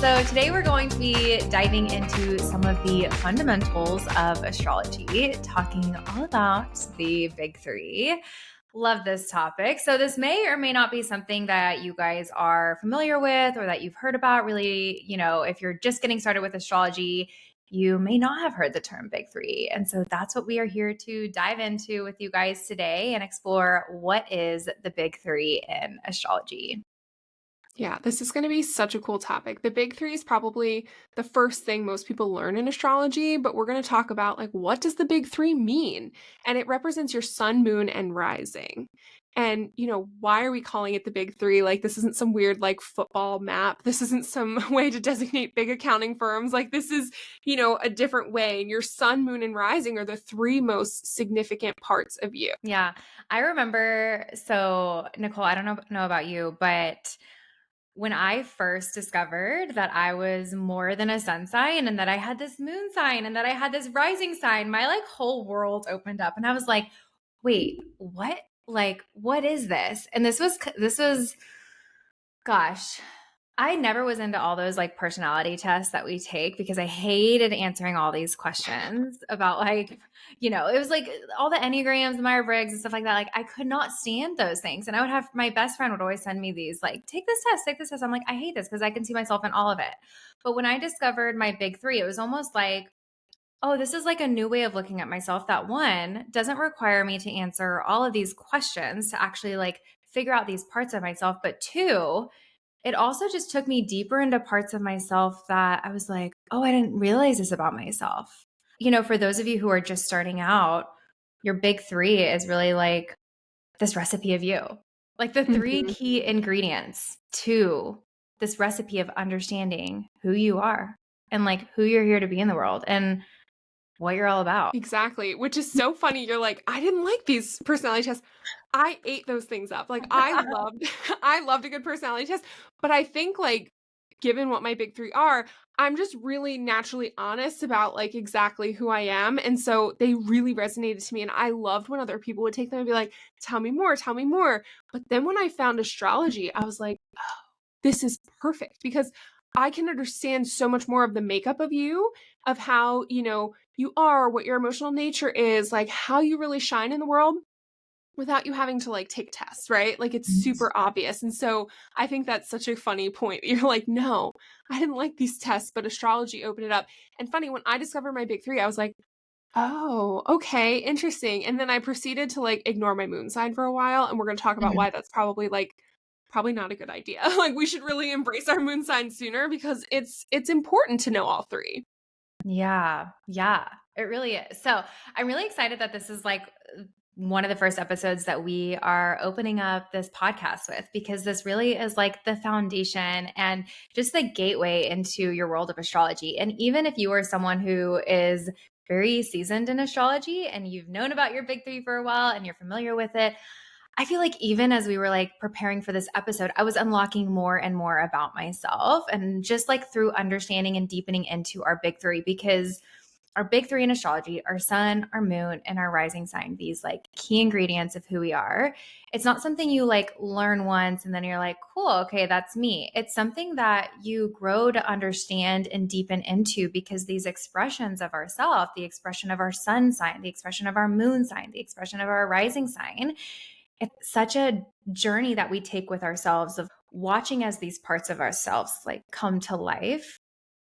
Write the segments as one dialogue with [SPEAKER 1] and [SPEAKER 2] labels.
[SPEAKER 1] So today we're going to be diving into some of the fundamentals of astrology, talking all about the big three. Love this topic. So this may or may not be something that you guys are familiar with or that you've heard about. Really, if you're just getting started with astrology, you may not have heard the term big three. And so that's what we are here to dive into with you guys today and explore what is the big three in astrology.
[SPEAKER 2] Yeah, this is going to be such a cool topic. The big three is probably the first thing most people learn in astrology, but we're going to talk about what does the big three mean? And it represents your sun, moon, and rising. And, why are we calling it the big three? This isn't some weird football map. This isn't some way to designate big accounting firms. This is, a different way. And your sun, moon, and rising are the three most significant parts of you.
[SPEAKER 1] Yeah, I remember. So Nicole, I don't know about you, but when I first discovered that I was more than a sun sign and that I had this moon sign and that I had this rising sign, my whole world opened up and I was like, wait, what? What is this? And this was, gosh, I never was into all those personality tests that we take because I hated answering all these questions about it was all the Enneagrams and Myers-Briggs and stuff like that. I could not stand those things. And I would have my best friend would always send me these, take this test, take this test. I'm like, I hate this because I can see myself in all of it. But when I discovered my big three, it was almost like, oh, this is a new way of looking at myself that one doesn't require me to answer all of these questions to actually figure out these parts of myself. But two, it also just took me deeper into parts of myself that I was like, oh, I didn't realize this about myself. For those of you who are just starting out, your big three is really this recipe of you, the three
[SPEAKER 2] Mhm.
[SPEAKER 1] key ingredients to this recipe of understanding who you are and who you're here to be in the world and what you're all about.
[SPEAKER 2] Exactly, which is so funny. You're like, "I didn't like these personality tests." I ate those things up. I loved I loved a good personality test, but I think, given what my big 3 are, I'm just really naturally honest about, exactly who I am, and so they really resonated to me, and I loved when other people would take them and be like, "Tell me more, tell me more." But then when I found astrology, I was like, "Oh, this is perfect," because I can understand so much more of the makeup of you, of how, you are, what your emotional nature is, how you really shine in the world without you having to take tests, right? It's super obvious. And so I think that's such a funny point. You're like, no, I didn't like these tests, but astrology opened it up. And funny, when I discovered my big three, I was like, oh, okay, interesting. And then I proceeded to ignore my moon sign for a while. And we're going to talk about why that's probably not a good idea. We should really embrace our moon sign sooner because it's important to know all three.
[SPEAKER 1] Yeah. Yeah. It really is. So I'm really excited that this is one of the first episodes that we are opening up this podcast with, because this really is the foundation and just the gateway into your world of astrology. And even if you are someone who is very seasoned in astrology and you've known about your big three for a while and you're familiar with it, I feel even as we were preparing for this episode, I was unlocking more and more about myself and just through understanding and deepening into our big three, because our big three in astrology, our sun, our moon, and our rising sign, these key ingredients of who we are. It's not something you learn once and then you're like, cool, okay, that's me. It's something that you grow to understand and deepen into, because these expressions of ourself, the expression of our sun sign, the expression of our moon sign, the expression of our rising sign, it's such a journey that we take with ourselves of watching as these parts of ourselves come to life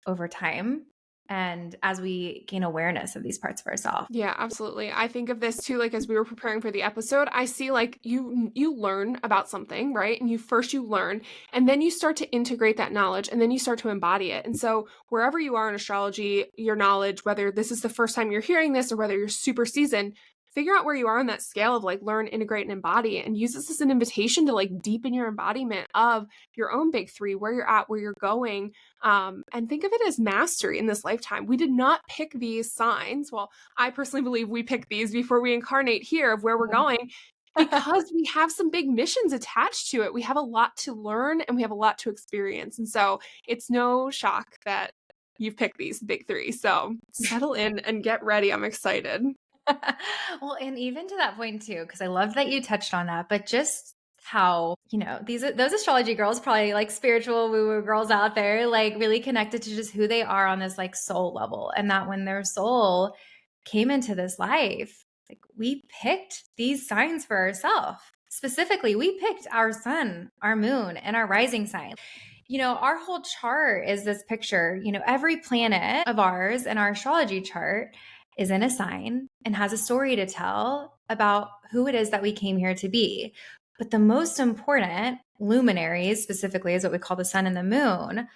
[SPEAKER 1] over time and as we gain awareness of these parts of ourselves.
[SPEAKER 2] Yeah, absolutely. I think of this too, as we were preparing for the episode, I see you learn about something, right? And you learn, and then you start to integrate that knowledge, and then you start to embody it. And so wherever you are in astrology, your knowledge, whether this is the first time you're hearing this or whether you're super seasoned, figure out where you are on that scale of learn, integrate, and embody, and use this as an invitation to deepen your embodiment of your own big three, where you're at, where you're going, and think of it as mastery in this lifetime. We did not pick these signs. Well, I personally believe we pick these before we incarnate here of where we're going, because we have some big missions attached to it. We have a lot to learn and we have a lot to experience. And so it's no shock that you've picked these big three. So settle in and get ready. I'm excited.
[SPEAKER 1] Well, and even to that point too, because I love that you touched on that, but just how, those astrology girls, probably like spiritual woo woo girls out there, like really connected to just who they are on this like soul level. And that when their soul came into this life, like we picked these signs for ourselves. Specifically, we picked our sun, our moon, and our rising sign. Our whole chart is this picture. Every planet of ours in our astrology chart is in a sign and has a story to tell about who it is that we came here to be. But the most important luminaries, specifically, is what we call the sun and the moon.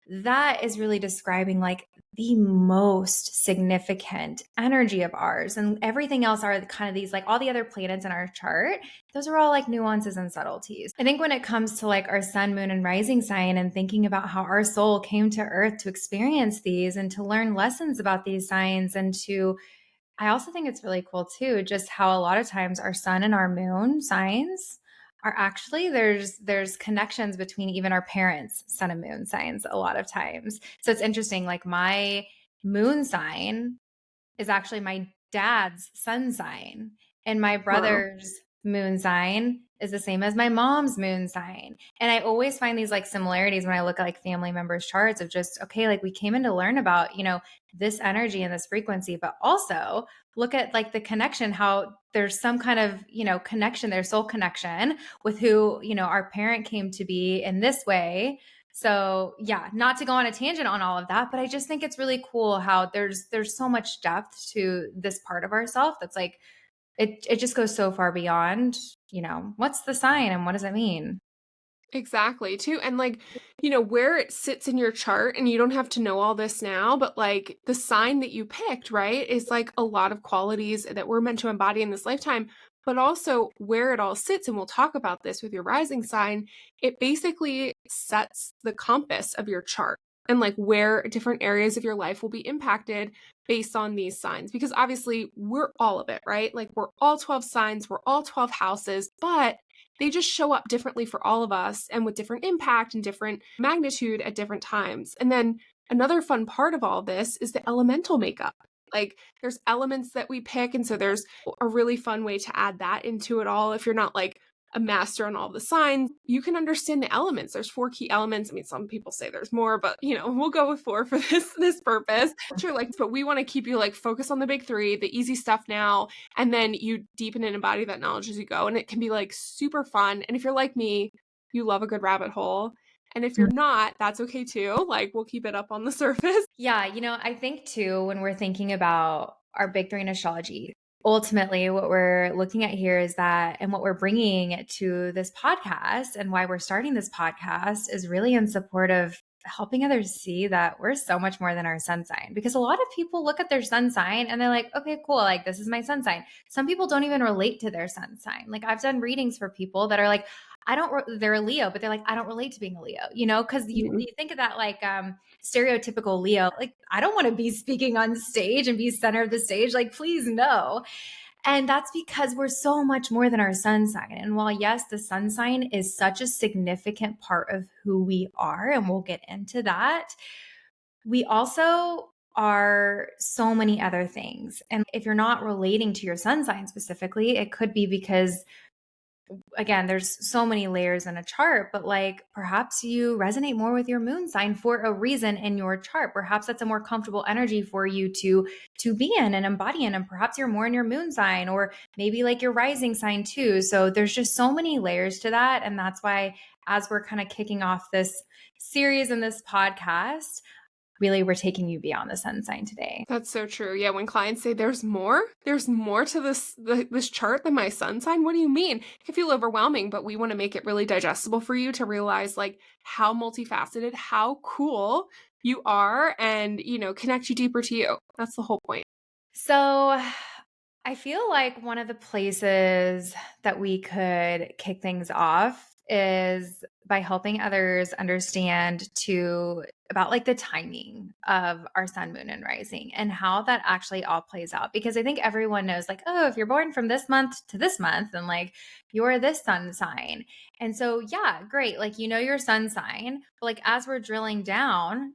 [SPEAKER 1] That is really describing like the most significant energy of ours. And everything else are kind of these, like all the other planets in our chart, those are all like nuances and subtleties. I think when it comes to like our sun, moon, and rising sign and thinking about how our soul came to earth to experience these and to learn lessons about these signs and to I also think it's really cool too, just how a lot of times our sun and our moon signs are actually there's connections between even our parents' sun and moon signs a lot of times. So it's interesting, like my moon sign is actually my dad's sun sign. And my
[SPEAKER 2] Wow.
[SPEAKER 1] brother's moon sign is the same as my mom's moon sign. And I always find these like similarities when I look at like family members' charts of just, okay, like we came in to learn about, this energy and this frequency, but also look at like the connection, how there's some kind of, connection, their soul connection with who, our parent came to be in this way. So yeah, not to go on a tangent on all of that, but I just think it's really cool how there's so much depth to this part of ourself that's like it just goes so far beyond, what's the sign and what does it mean?
[SPEAKER 2] Exactly, too, and, like, where it sits in your chart, and you don't have to know all this now, but, like, the sign that you picked, right, is, like, a lot of qualities that we're meant to embody in this lifetime, but also where it all sits, and we'll talk about this with your rising sign, it basically sets the compass of your chart and, like, where different areas of your life will be impacted based on these signs, because obviously we're all of it, right? Like, we're all 12 signs, we're all 12 houses, but they just show up differently for all of us and with different impact and different magnitude at different times. And then another fun part of all this is the elemental makeup. Like there's elements that we pick. And so there's a really fun way to add that into it all. If you're not like a master on all the signs, you can understand the elements. There's 4 key elements. I mean, some people say there's more, but we'll go with 4 for this purpose. Sure, like, but we want to keep you like focus on the big 3, the easy stuff now, and then you deepen and embody that knowledge as you go. And it can be like super fun. And if you're like me, you love a good rabbit hole. And if you're not, that's okay too. Like we'll keep it up on the surface.
[SPEAKER 1] Yeah, I think too, when we're thinking about our big 3 in astrology, ultimately what we're looking at here is that, and what we're bringing to this podcast and why we're starting this podcast is really in support of helping others see that we're so much more than our sun sign. Because a lot of people look at their sun sign and they're like, okay, cool, like this is my sun sign. Some people don't even relate to their sun sign. Like I've done readings for people that are like, they're a Leo, but they're like, I don't relate to being a Leo, because you think of that like stereotypical Leo. Like, I don't want to be speaking on stage and be center of the stage. Like, please no. And that's because we're so much more than our sun sign. And while, yes, the sun sign is such a significant part of who we are, and we'll get into that, we also are so many other things. And if you're not relating to your sun sign specifically, it could be because again, there's so many layers in a chart, but like perhaps you resonate more with your moon sign for a reason in your chart. Perhaps that's a more comfortable energy for you to be in and embody in, and perhaps you're more in your moon sign, or maybe like your rising sign too. So there's just so many layers to that, and that's why as we're kind of kicking off this series in this podcast, really we're taking you beyond the sun sign today.
[SPEAKER 2] That's so true. Yeah, when clients say there's more to this chart than my sun sign. What do you mean? It can feel overwhelming, but we want to make it really digestible for you to realize like how multifaceted, how cool you are, and connect you deeper to you. That's the whole point.
[SPEAKER 1] So I feel like one of the places that we could kick things off is by helping others understand about like the timing of our sun, moon, and rising and how that actually all plays out. Because I think everyone knows, like, oh, if you're born from this month to this month, then like you're this sun sign. And so, yeah, great. Like, your sun sign. But like, as we're drilling down,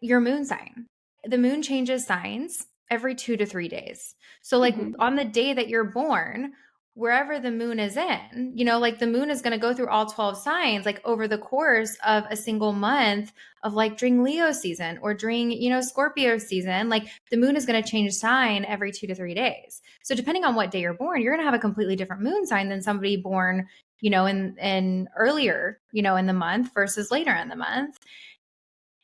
[SPEAKER 1] your moon sign. The moon changes signs every 2 to 3 days. So, like
[SPEAKER 2] Mhm.
[SPEAKER 1] on the day that you're born, wherever the moon is in. Like the moon is going to go through all 12 signs, like over the course of a single month of like during Leo season or during, Scorpio season. Like the moon is going to change sign every 2 to 3 days. So depending on what day you're born, you're going to have a completely different moon sign than somebody born, in earlier, in the month versus later in the month.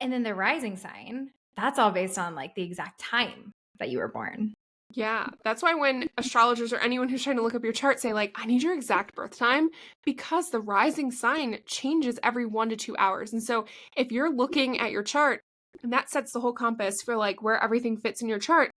[SPEAKER 1] And then the rising sign, that's all based on like the exact time that you were born.
[SPEAKER 2] Yeah, that's why when astrologers or anyone who's trying to look up your chart say, like, I need your exact birth time, because the rising sign changes every 1 to 2 hours. And so if you're looking at your chart, and that sets the whole compass for like where everything fits in your chart,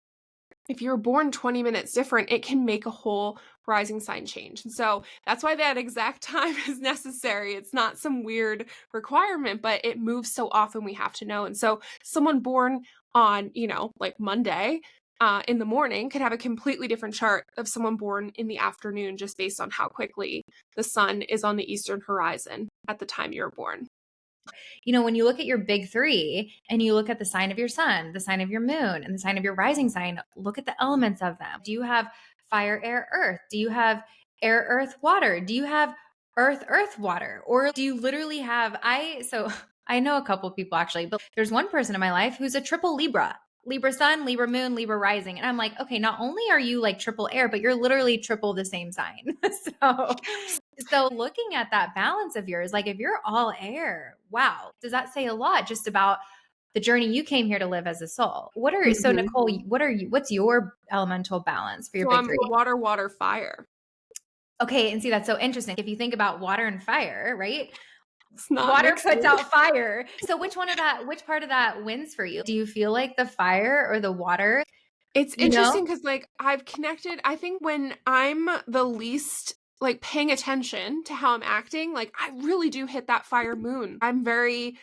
[SPEAKER 2] if you're born 20 minutes different, it can make a whole rising sign change. And so that's why that exact time is necessary. It's not some weird requirement, but it moves so often we have to know. And so someone born on, like Monday, in the morning could have a completely different chart of someone born in the afternoon, just based on how quickly the sun is on the eastern horizon at the time you're born.
[SPEAKER 1] When you look at your big three and you look at the sign of your sun, the sign of your moon, and the sign of your rising sign, look at the elements of them. Do you have fire, air, earth? Do you have air, earth, water? Do you have earth, earth, water? Or do you literally have, so I know a couple of people actually, but there's one person in my life who's a triple Libra. Libra sun, Libra moon, Libra rising. And I'm like, okay, not only are you like triple air, but you're literally triple the same sign. So looking at that balance of yours, like if you're all air, wow, does that say a lot just about the journey you came here to live as a soul? So
[SPEAKER 2] Mhm.
[SPEAKER 1] Nicole, what's your elemental balance for your
[SPEAKER 2] So
[SPEAKER 1] big
[SPEAKER 2] I'm
[SPEAKER 1] three?
[SPEAKER 2] water, water, fire.
[SPEAKER 1] Okay, and see that's so interesting. If you think about water and fire, right?
[SPEAKER 2] It's not
[SPEAKER 1] Water puts
[SPEAKER 2] mixing.
[SPEAKER 1] out fire. So which part of that wins for you? Do you feel like the fire or the water?
[SPEAKER 2] It's
[SPEAKER 1] You know?
[SPEAKER 2] interesting because, like, I've connected I think when I'm the least, like, paying attention to how I'm acting, like, I really do hit that fire moon. I'm very,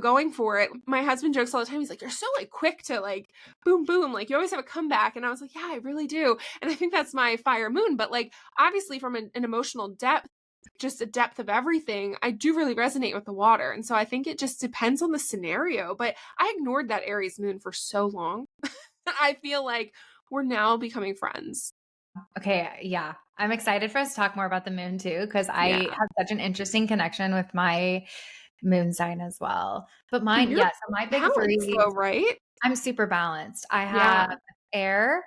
[SPEAKER 2] going for it. My husband jokes all the time, he's like, "You're so, like, quick to, like, boom, boom, like, you always have a comeback," and I was like, "Yeah, I really do," and I think that's my fire moon, but, like, obviously from an emotional depth, just a depth of everything, I do really resonate with the water, and so I think it just depends on the scenario, but I ignored that Aries moon for so long. I feel like we're now becoming friends.
[SPEAKER 1] Okay, yeah. I'm excited for us to talk more about the moon too, because I
[SPEAKER 2] Yeah.
[SPEAKER 1] have such an interesting connection with my moon sign as well. But mine,
[SPEAKER 2] You're
[SPEAKER 1] yeah, so my big
[SPEAKER 2] balanced
[SPEAKER 1] three,
[SPEAKER 2] though, right?
[SPEAKER 1] I'm super balanced. I have
[SPEAKER 2] Yeah.
[SPEAKER 1] air,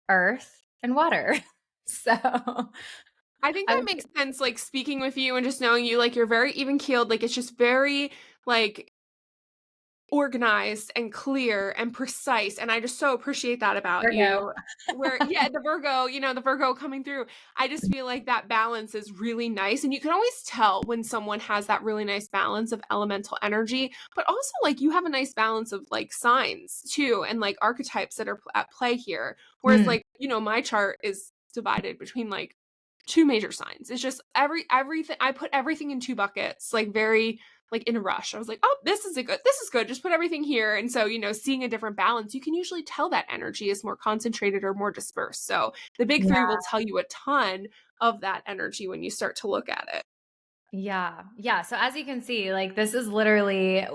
[SPEAKER 1] earth, and water. So
[SPEAKER 2] I think
[SPEAKER 1] I
[SPEAKER 2] that
[SPEAKER 1] would
[SPEAKER 2] makes sense, like, speaking with you and just knowing you, like, you're very even keeled, like, it's just very, like, organized and clear and precise, and I just so appreciate that about
[SPEAKER 1] Virgo.
[SPEAKER 2] you. Where yeah, the Virgo, the Virgo coming through. I just feel like that balance is really nice, and you can always tell when someone has that really nice balance of elemental energy, but also, like, you have a nice balance of, like, signs too, and, like, archetypes that are at play here. Whereas,
[SPEAKER 1] Mm,
[SPEAKER 2] like, my chart is divided between, like, 2 major signs. It's just everything I put everything in 2 buckets, like, very like in a rush. I was like, "Oh, this is good. Just put everything here." And so, seeing a different balance, you can usually tell that energy is more concentrated or more dispersed. So, the big 3
[SPEAKER 1] yeah.
[SPEAKER 2] will tell you a ton of that energy when you start to look at it.
[SPEAKER 1] Yeah. Yeah. So as you can see, like this is literally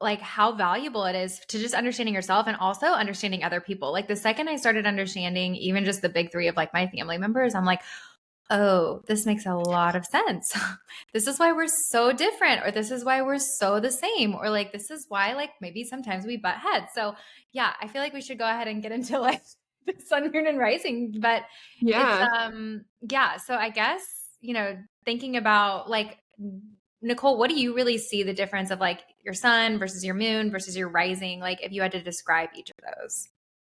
[SPEAKER 1] like how valuable it is to just understanding yourself and also understanding other people. Like the second I started understanding even just the big three of like my family members, I'm like, oh, this makes a lot of sense. This is why we're so different, or this is why we're so the same, or like this is why like maybe sometimes we butt heads. So yeah, I feel like we should go ahead and get into like the sun, moon, and rising. But it's
[SPEAKER 2] Yeah.
[SPEAKER 1] yeah. So I guess, thinking about like Nicole, what do you really see the difference of like your sun versus your moon versus your rising? Like if you had to describe each of those.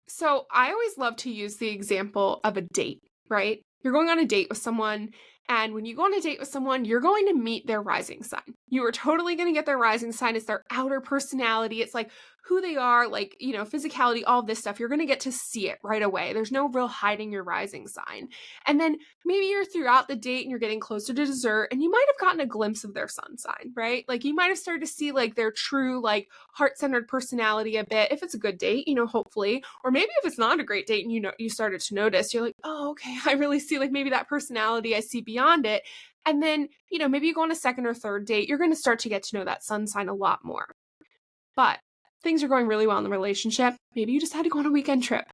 [SPEAKER 2] So I always love to use the example of a date, right? You're going on a date with someone, and when you go on a date with someone, you're going to meet their rising sign. You are totally going to get their rising sign. It's their outer personality. It's like who they are, like, physicality, all this stuff. You're going to get to see it right away. There's no real hiding your rising sign. And then maybe you're throughout the date and you're getting closer to dessert, and you might have gotten a glimpse of their sun sign, right? Like you might have started to see like their true, like heart-centered personality a bit if it's a good date, hopefully. Or maybe if it's not a great date and you started to notice, you're like, "Oh, okay, I really see like maybe that personality I see beyond it." And then, maybe you go on a second or third date, you're going to start to get to know that sun sign a lot more. But things are going really well in the relationship. Maybe you just had to go on a weekend trip.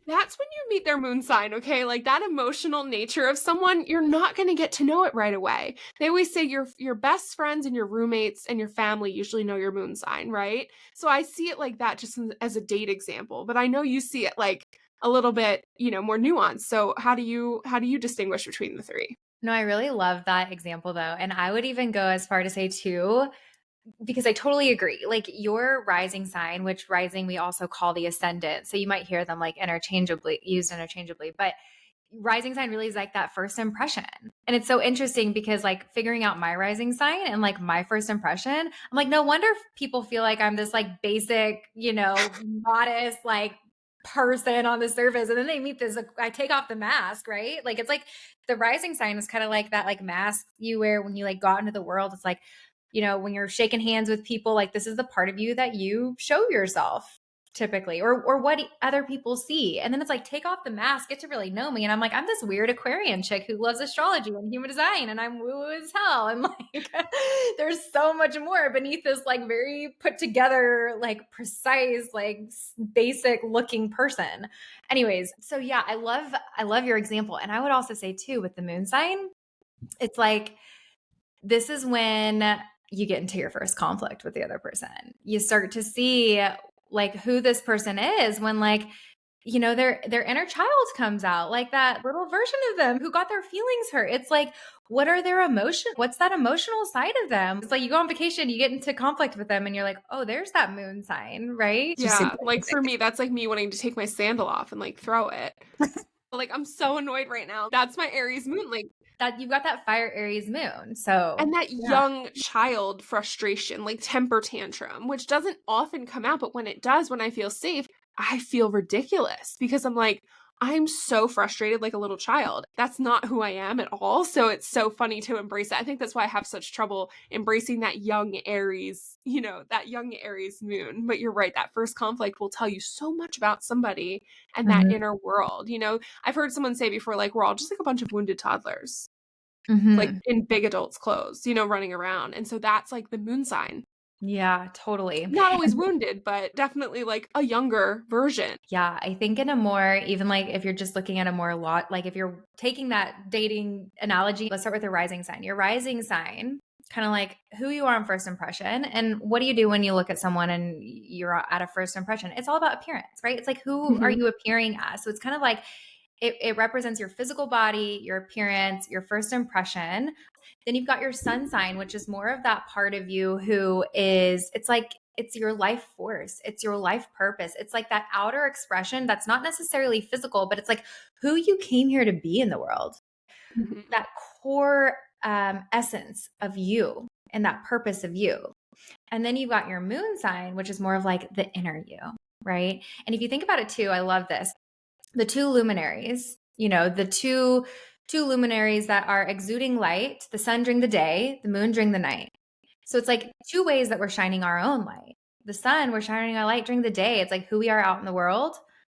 [SPEAKER 2] That's when you meet their moon sign, okay? Like, that emotional nature of someone, you're not gonna get to know it right away. They always say your best friends and your roommates and your family usually know your moon sign, right? So I see it like that just as a date example, but I know you see it, like, a little bit, more nuanced. So how do you distinguish between the 3?
[SPEAKER 1] No, I really love that example though. And I would even go as far to say too, because I totally agree. Like your rising sign, which rising we also call the ascendant. So you might hear them like interchangeably used interchangeably, but rising sign really is like that first impression. And it's so interesting because like figuring out my rising sign and like my first impression, I'm like, no wonder people feel like I'm this like basic, modest, like person on the surface. And then they meet this, I take off the mask, right? Like it's like the rising sign is kind of like that like mask you wear when you like go out into the world. It's like, when you're shaking hands with people, like this is the part of you that you show yourself typically, or what other people see. And then it's like, take off the mask, get to really know me. And I'm like, I'm this weird Aquarian chick who loves astrology and human design, and I'm woo as hell. And like, there's so much more beneath this, like, very put together, like, precise, like, basic looking person. Anyways, so yeah, I love your example. And I would also say, too, with the moon sign, it's like, this is when you get into your first conflict with the other person. You start to see like who this person is when like their inner child comes out, like that little version of them who got their feelings hurt. It's like, what are their emotions? What's that emotional side of them? It's like you go on vacation, you get into conflict with them and you're like, oh, there's that moon sign, right? Just super
[SPEAKER 2] Yeah, like,
[SPEAKER 1] basic.
[SPEAKER 2] for me, that's like me wanting to take my sandal off and, like, throw it. Like, I'm so annoyed right now. That's my Aries moon, like,
[SPEAKER 1] That you've got that fire Aries moon. So
[SPEAKER 2] and that
[SPEAKER 1] yeah.
[SPEAKER 2] young child frustration, like temper tantrum, which doesn't often come out, but when it does, when I feel safe, I feel ridiculous because I'm like, I'm so frustrated like a little child. That's not who I am at all. So it's so funny to embrace it. I think that's why I have such trouble embracing that young Aries, that young Aries moon. But you're right, that first conflict will tell you so much about somebody and that
[SPEAKER 1] Mhm.
[SPEAKER 2] inner world. I've heard someone say before, like, we're all just like a bunch of wounded toddlers, like
[SPEAKER 1] Mhm.
[SPEAKER 2] in big adults' clothes, running around. And so that's like the moon sign.
[SPEAKER 1] Yeah, totally.
[SPEAKER 2] Not always wounded, but definitely like a younger version.
[SPEAKER 1] Yeah, I think in a more, even like if you're just looking at a more lot, like if you're taking that dating analogy, let's start with your rising sign. Your rising sign, kind of like who you are on first impression. And what do you do when you look at someone and you're at a first impression? It's all about appearance, right? It's like, who are
[SPEAKER 2] Mhm,
[SPEAKER 1] you appearing as? So it's kind of like it represents your physical body, your appearance, your first impression. Then you've got your sun sign, which is more of that part of you who is, it's like, it's your life force. It's your life purpose. It's like that outer expression that's not necessarily physical, but it's like who you came here to be in the world,
[SPEAKER 2] mhm,
[SPEAKER 1] that core essence of you and that purpose of you. And then you've got your moon sign, which is more of like the inner you, right? And if you think about it too, I love this, the two luminaries, the two luminaries that are exuding light, the sun during the day, the moon during the night. So it's like two ways that we're shining our own light. The sun, we're shining our light during the day. It's like who we are out in the world.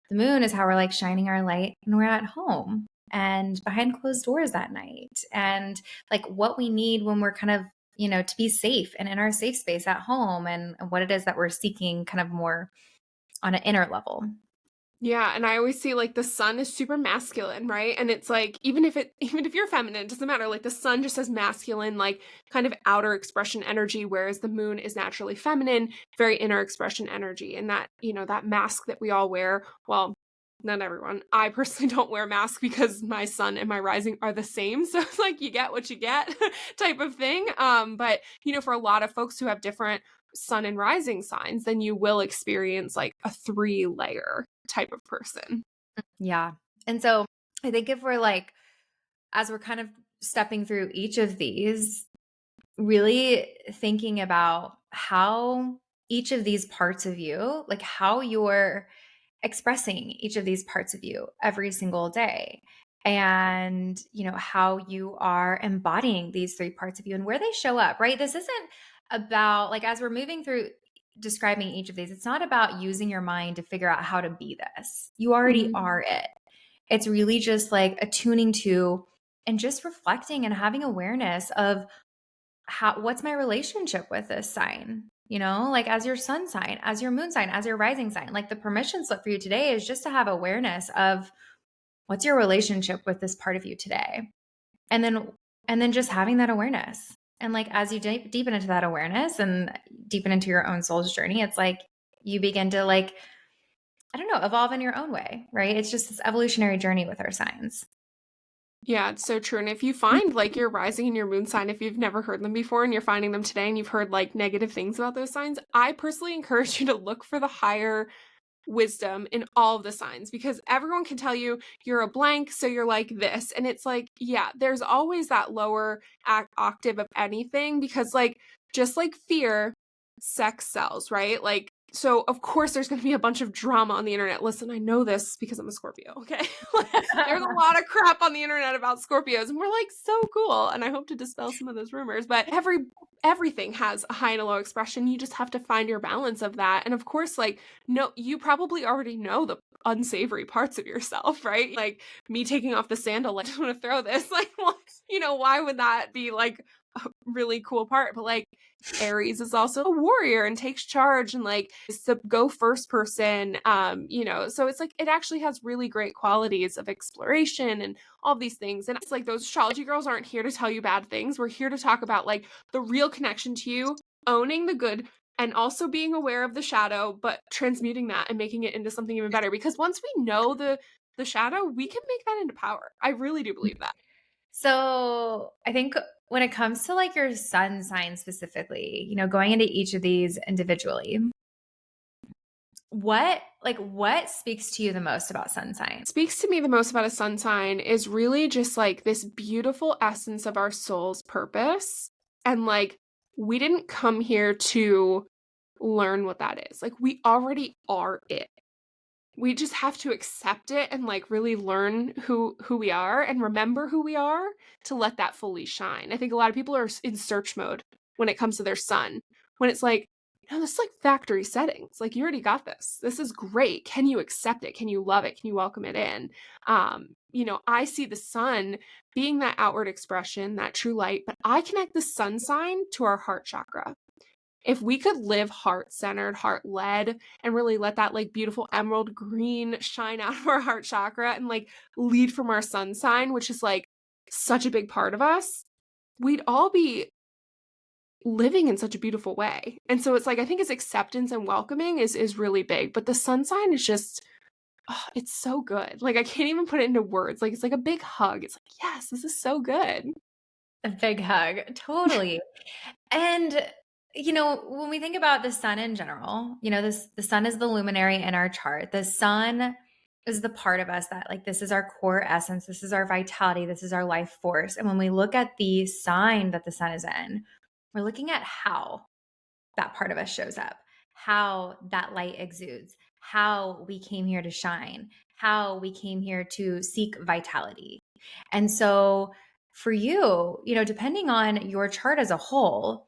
[SPEAKER 1] The moon is how we're like shining our light when we're at home and behind closed doors that night. And like what we need when we're kind of, to be safe and in our safe space at home, and what it is that we're seeking kind of more on an inner level.
[SPEAKER 2] yeah, and I always see, like, the sun is super masculine, right? And it's like, even if you're feminine, it doesn't matter, like, the sun just has masculine, like, kind of outer expression energy, whereas the moon is naturally feminine, very inner expression energy, and that mask that we all wear, well, not everyone. I personally don't wear a mask because my sun and my rising are the same, so it's like you get what you get type of thing, but, for a lot of folks who have different sun and rising signs, then you will experience, like, a three-layer type of person.
[SPEAKER 1] Yeah. And so I think if we're like, as we're kind of stepping through each of these, really thinking about how each of these parts of you, like how you're expressing each of these parts of you every single day. And, how you are embodying these three parts of you and where they show up, right? This isn't about, like, as we're moving through describing each of these, it's not about using your mind to figure out how to be this. You already
[SPEAKER 2] Mhm.
[SPEAKER 1] are it. It's really just like attuning to and just reflecting and having awareness of what's my relationship with this sign? like as your sun sign, as your moon sign, as your rising sign. Like the permission slip for you today is just to have awareness of what's your relationship with this part of you today. And then just having that awareness. And like as you deepen into that awareness and deepen into your own soul's journey, it's like you begin to like, I don't know, evolve in your own way, right? It's just this evolutionary journey with our signs.
[SPEAKER 2] Yeah, it's so true. And if you find like your rising and your moon sign, if you've never heard them before and you're finding them today and you've heard like negative things about those signs, I personally encourage you to look for the higher wisdom in all of the signs, because everyone can tell you you're a blank, so you're like this. And it's like, yeah, there's always that lower octave of anything, because like, just like fear, sex sells, right? Like, so of course there's going to be a bunch of drama on the internet. Listen, I know this because I'm a Scorpio, okay? Like, there's a lot of crap on the internet about Scorpios, and we're like so cool. And I hope to dispel some of those rumors, but everything has a high and a low expression. You just have to find your balance of that. And of course, like, no, you probably already know the unsavory parts of yourself, right? Like me taking off the sandal, I just want to throw this. Like, why would that be like a really cool part? But like Aries is also a warrior and takes charge and like is the go first person. So it's like it actually has really great qualities of exploration and all these things. And it's like those astrology girls aren't here to tell you bad things. We're here to talk about like the real connection to you, owning the good, and also being aware of the shadow, but transmuting that and making it into something even better. Because once we know the shadow, we can make that into power. I really do believe that.
[SPEAKER 1] So I think when it comes to like your sun sign specifically, going into each of these individually, what speaks to you the most about sun sign?
[SPEAKER 2] Speaks to me the most about a sun sign is really just like this beautiful essence of our soul's purpose. And like, we didn't come here to learn what that is. Like, we already are it. We just have to accept it and like really learn who we are and remember who we are to let that fully shine. I think a lot of people are in search mode when it comes to their sun, when it's like, no, this is like factory settings. Like, you already got this. This is great. Can you accept it? Can you love it? Can you welcome it in? I see the sun being that outward expression, that true light, but I connect the sun sign to our heart chakra. If we could live heart centered, heart led, and really let that like beautiful emerald green shine out of our heart chakra and like lead from our sun sign, which is like such a big part of us, we'd all be living in such a beautiful way. And so it's like, I think its acceptance and welcoming is really big, but the sun sign is just, oh, it's so good. Like, I can't even put it into words. Like, it's like a big hug. It's like, yes, this is so good.
[SPEAKER 1] A big hug. Totally. And when we think about the sun in general, the sun is the luminary in our chart. The sun is the part of us that like this is our core essence, this is our vitality, this is our life force. And when we look at the sign that the sun is in, we're looking at how that part of us shows up, how that light exudes, how we came here to shine, how we came here to seek vitality. And so for you, depending on your chart as a whole,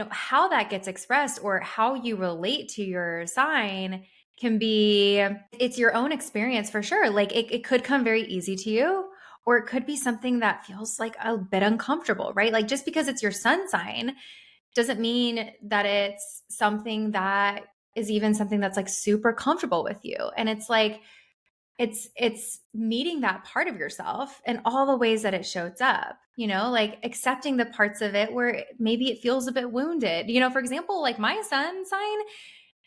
[SPEAKER 1] how that gets expressed or how you relate to your sign can be, it's your own experience for sure. Like it could come very easy to you, or it could be something that feels like a bit uncomfortable, right? Like just because it's your sun sign doesn't mean that it's something that is even something that's like super comfortable with you. And it's like, it's meeting that part of yourself and all the ways that it shows up, like accepting the parts of it where maybe it feels a bit wounded. For example, like my sun sign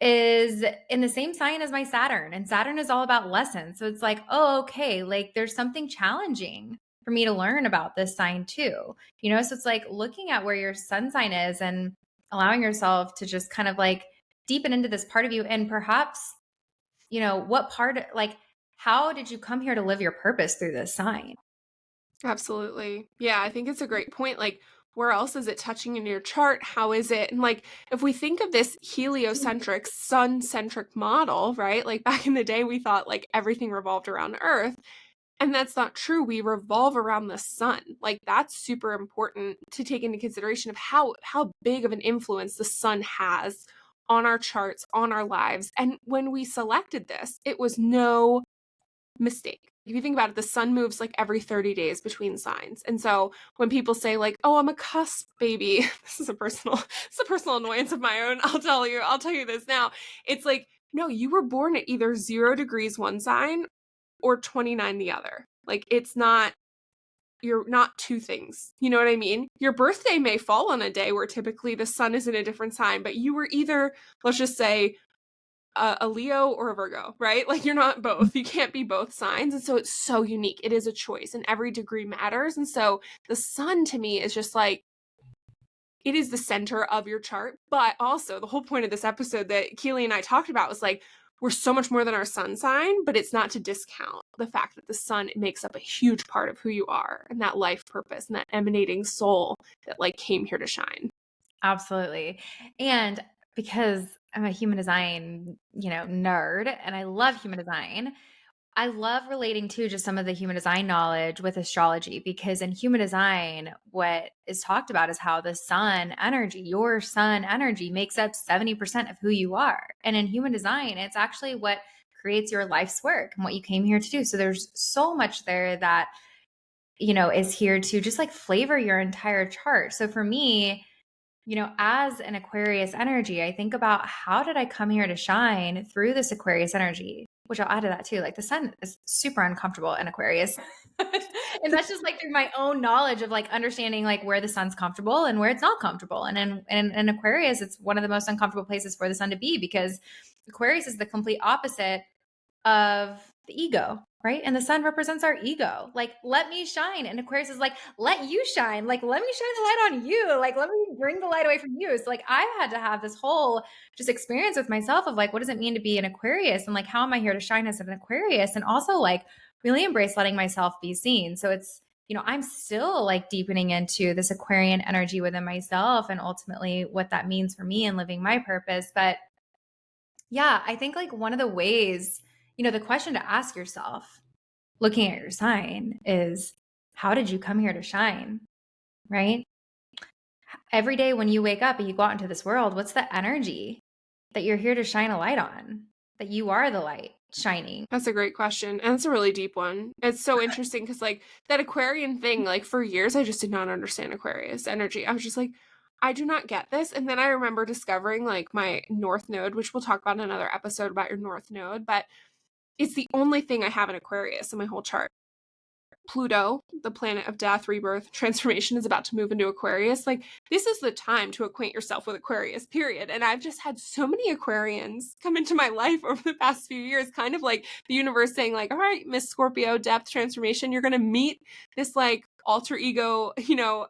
[SPEAKER 1] is in the same sign as my Saturn, and Saturn is all about lessons. So it's like, oh, okay, like there's something challenging for me to learn about this sign too. So it's like looking at where your sun sign is and allowing yourself to just kind of like deepen into this part of you, and perhaps, what part, like, how did you come here to live your purpose through this sign?
[SPEAKER 2] Absolutely. Yeah, I think it's a great point. Like, where else is it touching in your chart? How is it? And like, if we think of this heliocentric, sun centric model, right? Like, back in the day, we thought like everything revolved around Earth. And that's not true. We revolve around the sun. Like, that's super important to take into consideration of how big of an influence the sun has on our charts, on our lives. And when we selected this, it was no mistake. if you think about it, the sun moves like every 30 days between signs. And so when people say like, "Oh, I'm a cusp baby," this is a personal it's a personal annoyance of my own. I'll tell you this now. It's like, no, you were born at either 0 degrees one sign or 29 the other. Like it's not you're not two things. You know what I mean? Your birthday may fall on a day where typically the sun is in a different sign, but you were either, let's just say, a Leo or a Virgo, right? Like you're not both. You can't be both signs. And so it's so unique. It is a choice, and every degree matters. And so the sun to me is just like, it is the center of your chart. But also, the whole point of this episode that Keelie and I talked about was like, we're so much more than our sun sign, but it's not to discount the fact that the sun makes up a huge part of who you are and that life purpose and that emanating soul that like came here to shine.
[SPEAKER 1] Absolutely. And because I'm a human design, nerd and I love human design, I love relating to just some of the human design knowledge with astrology because in human design, what is talked about is how the sun energy, your sun energy makes up 70% of who you are. And in human design, it's actually what creates your life's work and what you came here to do. So there's so much there that, is here to just like flavor your entire chart. So for me, as an Aquarius energy, I think about how did I come here to shine through this Aquarius energy, which I'll add to that too. Like the sun is super uncomfortable in Aquarius. And that's just like through my own knowledge of like understanding like where the sun's comfortable and where it's not comfortable. And in Aquarius, it's one of the most uncomfortable places for the sun to be because Aquarius is the complete opposite of the ego, right? And the sun represents our ego. Like, let me shine. And Aquarius is like, let you shine. Like, let me shine the light on you. Like, let me bring the light away from you. So, like, I've had to have this whole just experience with myself of like, what does it mean to be an Aquarius? And like, how am I here to shine as an Aquarius? And also, like, really embrace letting myself be seen. So, it's, I'm still like deepening into this Aquarian energy within myself and ultimately what that means for me and living my purpose. But yeah, I think like one of the ways, the question to ask yourself looking at your sign is how did you come here to shine? Right? Every day when you wake up and you go out into this world, what's the energy that you're here to shine a light on? That you are the light shining.
[SPEAKER 2] That's a great question. And it's a really deep one. It's so interesting because, like, that Aquarian thing, like, for years, I just did not understand Aquarius energy. I was just like, I do not get this. And then I remember discovering, like, my North Node, which we'll talk about in another episode about your North Node, but it's the only thing I have in Aquarius in my whole chart. Pluto, the planet of death, rebirth, transformation, is about to move into Aquarius. Like, this is the time to acquaint yourself with Aquarius, period. And I've just had so many Aquarians come into my life over the past few years, kind of like the universe saying, like, all right, Miss Scorpio, depth, transformation, you're going to meet this, like, alter ego,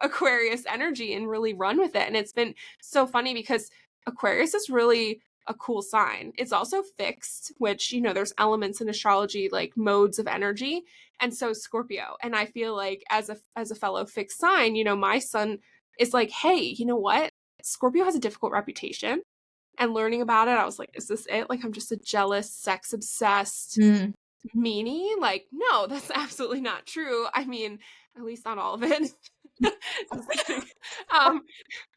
[SPEAKER 2] Aquarius energy and really run with it. And it's been so funny because Aquarius is really a cool sign. It's also fixed, which, there's elements in astrology, like modes of energy, and so Scorpio. And I feel like as a fellow fixed sign, my sun is like, hey, you know what? Scorpio has a difficult reputation. And learning about it, I was like, is this it? Like, I'm just a jealous, sex obsessed
[SPEAKER 1] Mm.
[SPEAKER 2] meanie? Like, no, that's absolutely not true. I mean, at least not all of it. Just kidding. Um,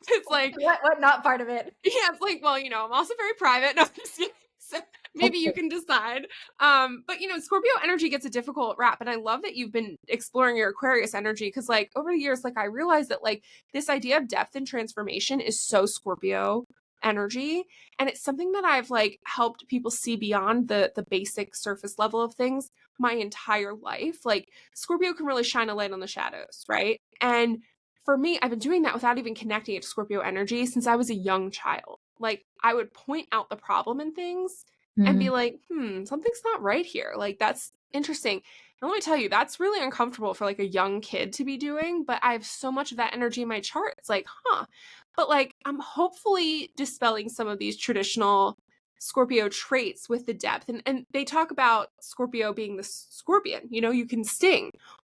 [SPEAKER 2] it's like,
[SPEAKER 1] What not part of it?
[SPEAKER 2] yeah, it's like, well, I'm also very private. No, I'm just kidding. So maybe you can decide. But Scorpio energy gets a difficult rap. And I love that you've been exploring your Aquarius energy because like over the years, like I realized that like this idea of depth and transformation is so Scorpio energy. And it's something that I've like helped people see beyond the basic surface level of things my entire life. Like Scorpio can really shine a light on the shadows, right? And for me, I've been doing that without even connecting it to Scorpio energy since I was a young child. Like, I would point out the problem in things and be
[SPEAKER 1] Mm.
[SPEAKER 2] like, something's not right here. Like, that's interesting. And let me tell you, that's really uncomfortable for like a young kid to be doing, but I have so much of that energy in my chart. It's like, huh. But like, I'm hopefully dispelling some of these traditional Scorpio traits with the depth. And they talk about Scorpio being the scorpion, you can sting.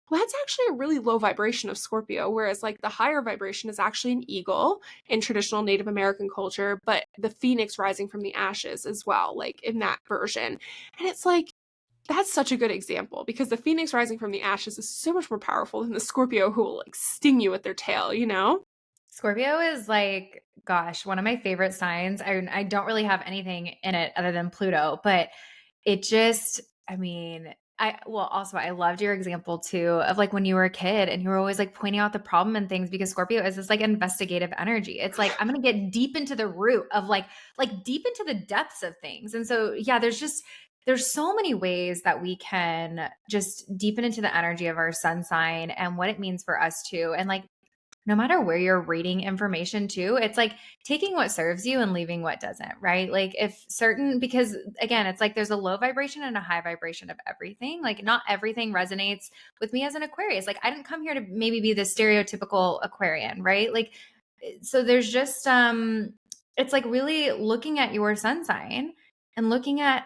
[SPEAKER 2] Well, that's actually a really low vibration of Scorpio, whereas like the higher vibration is actually an eagle in traditional Native American culture, but the phoenix rising from the ashes as well, like in that version. And it's like, that's such a good example because the phoenix rising from the ashes is so much more powerful than the Scorpio who will like sting you with their tail?
[SPEAKER 1] Scorpio is like, gosh, one of my favorite signs. I don't really have anything in it other than Pluto, but it just, I mean, Also I loved your example too of like when you were a kid and you were always like pointing out the problem and things because Scorpio is this like investigative energy. It's like I'm going to get deep into the root of like deep into the depths of things. And so yeah, there's so many ways that we can just deepen into the energy of our sun sign and what it means for us too. And like no matter where you're reading information to, it's like taking what serves you and leaving what doesn't, right? Like if certain, because again, it's like there's a low vibration and a high vibration of everything. Like not everything resonates with me as an Aquarius. Like I didn't come here to maybe be the stereotypical Aquarian, right? Like, so there's just, it's like really looking at your sun sign and looking at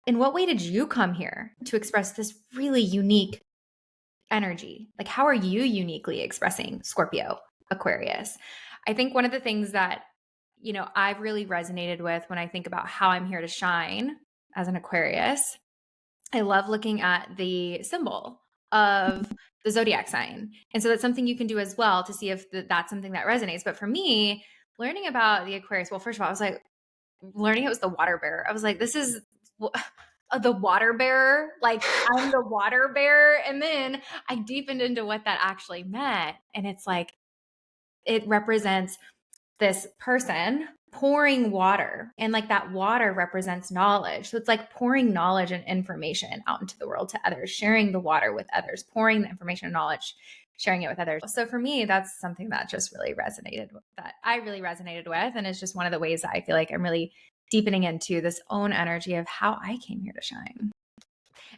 [SPEAKER 1] in what way did you come here to express this really unique energy? Like, how are you uniquely expressing Scorpio, Aquarius? I think one of the things that, I've really resonated with when I think about how I'm here to shine as an Aquarius, I love looking at the symbol of the zodiac sign. And so that's something you can do as well to see if that's something that resonates. But for me, learning about the Aquarius, well, first of all, I was like, learning it was the water bearer. I was like, this is the water bearer. Like I'm the water bearer. And then I deepened into what that actually meant. And it's like, it represents this person pouring water. And like that water represents knowledge. So it's like pouring knowledge and information out into the world to others, sharing the water with others, pouring the information and knowledge, sharing it with others. So for me, that's something that just really resonated with, that I really resonated with. And it's just one of the ways that I feel like I'm really deepening into this own energy of how I came here to shine.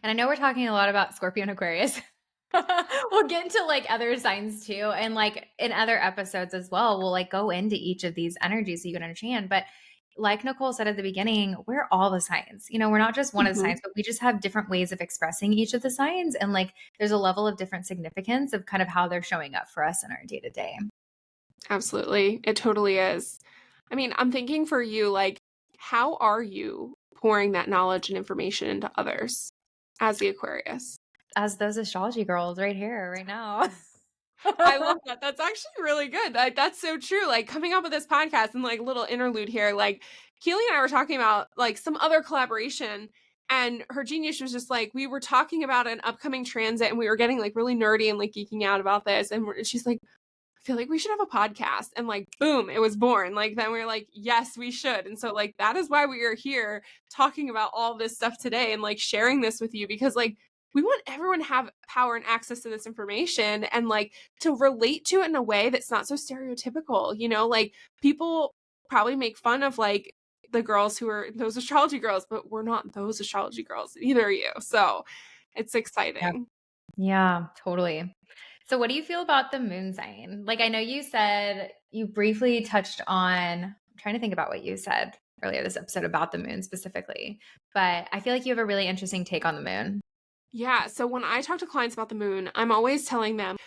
[SPEAKER 1] And I know we're talking a lot about Scorpio and Aquarius. We'll get into like other signs too. And like in other episodes as well, we'll like go into each of these energies so you can understand. But like Nicole said at the beginning, we're all the signs. We're not just one of the
[SPEAKER 2] Mhm.
[SPEAKER 1] signs, but we just have different ways of expressing each of the signs. And like there's a level of different significance of kind of how they're showing up for us in our day to day.
[SPEAKER 2] Absolutely. It totally is. I mean, I'm thinking for you, like, how are you pouring that knowledge and information into others as the Aquarius?
[SPEAKER 1] As those astrology girls right here, right now.
[SPEAKER 2] I love that. That's actually really good. That's so true. Like coming up with this podcast and like little interlude here, like Keelie and I were talking about like some other collaboration, and her genius was just like we were talking about an upcoming transit, and we were getting like really nerdy and like geeking out about this, and she's like, I feel like we should have a podcast. And like, boom, it was born. Like, then we were like, yes, we should. And so, like, that is why we are here talking about all this stuff today and like sharing this with you because, like, we want everyone to have power and access to this information and like to relate to it in a way that's not so stereotypical. Like, people probably make fun of like the girls who are those astrology girls, but we're not those astrology girls, either are you. So, it's
[SPEAKER 1] Yep.
[SPEAKER 2] exciting.
[SPEAKER 1] Yeah, totally. So what do you feel about the moon sign? Like I know you said you briefly touched on, I'm trying to think about what you said earlier this episode about the moon specifically, but I feel like you have a really interesting take on the moon.
[SPEAKER 2] Yeah. So when I talk to clients about the moon, I'm always telling them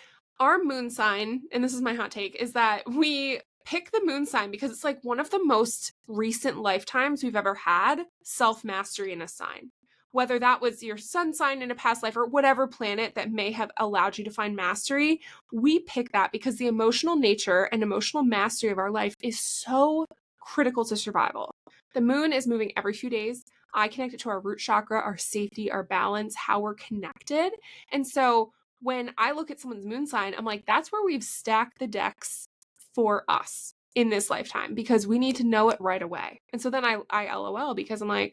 [SPEAKER 2] our moon sign, and this is my hot take, is that we pick the moon sign because it's like one of the most recent lifetimes we've ever had self mastery in a sign. Whether that was your sun sign in a past life or whatever planet that may have allowed you to find mastery, we pick that because the emotional nature and emotional mastery of our life is so critical to survival. The moon is moving every few days. I connect it to our root chakra, our safety, our balance, how we're connected. And so when I look at someone's moon sign, I'm like, that's where we've stacked the decks for us in this lifetime because we need to know it right away. And so then I LOL because I'm like,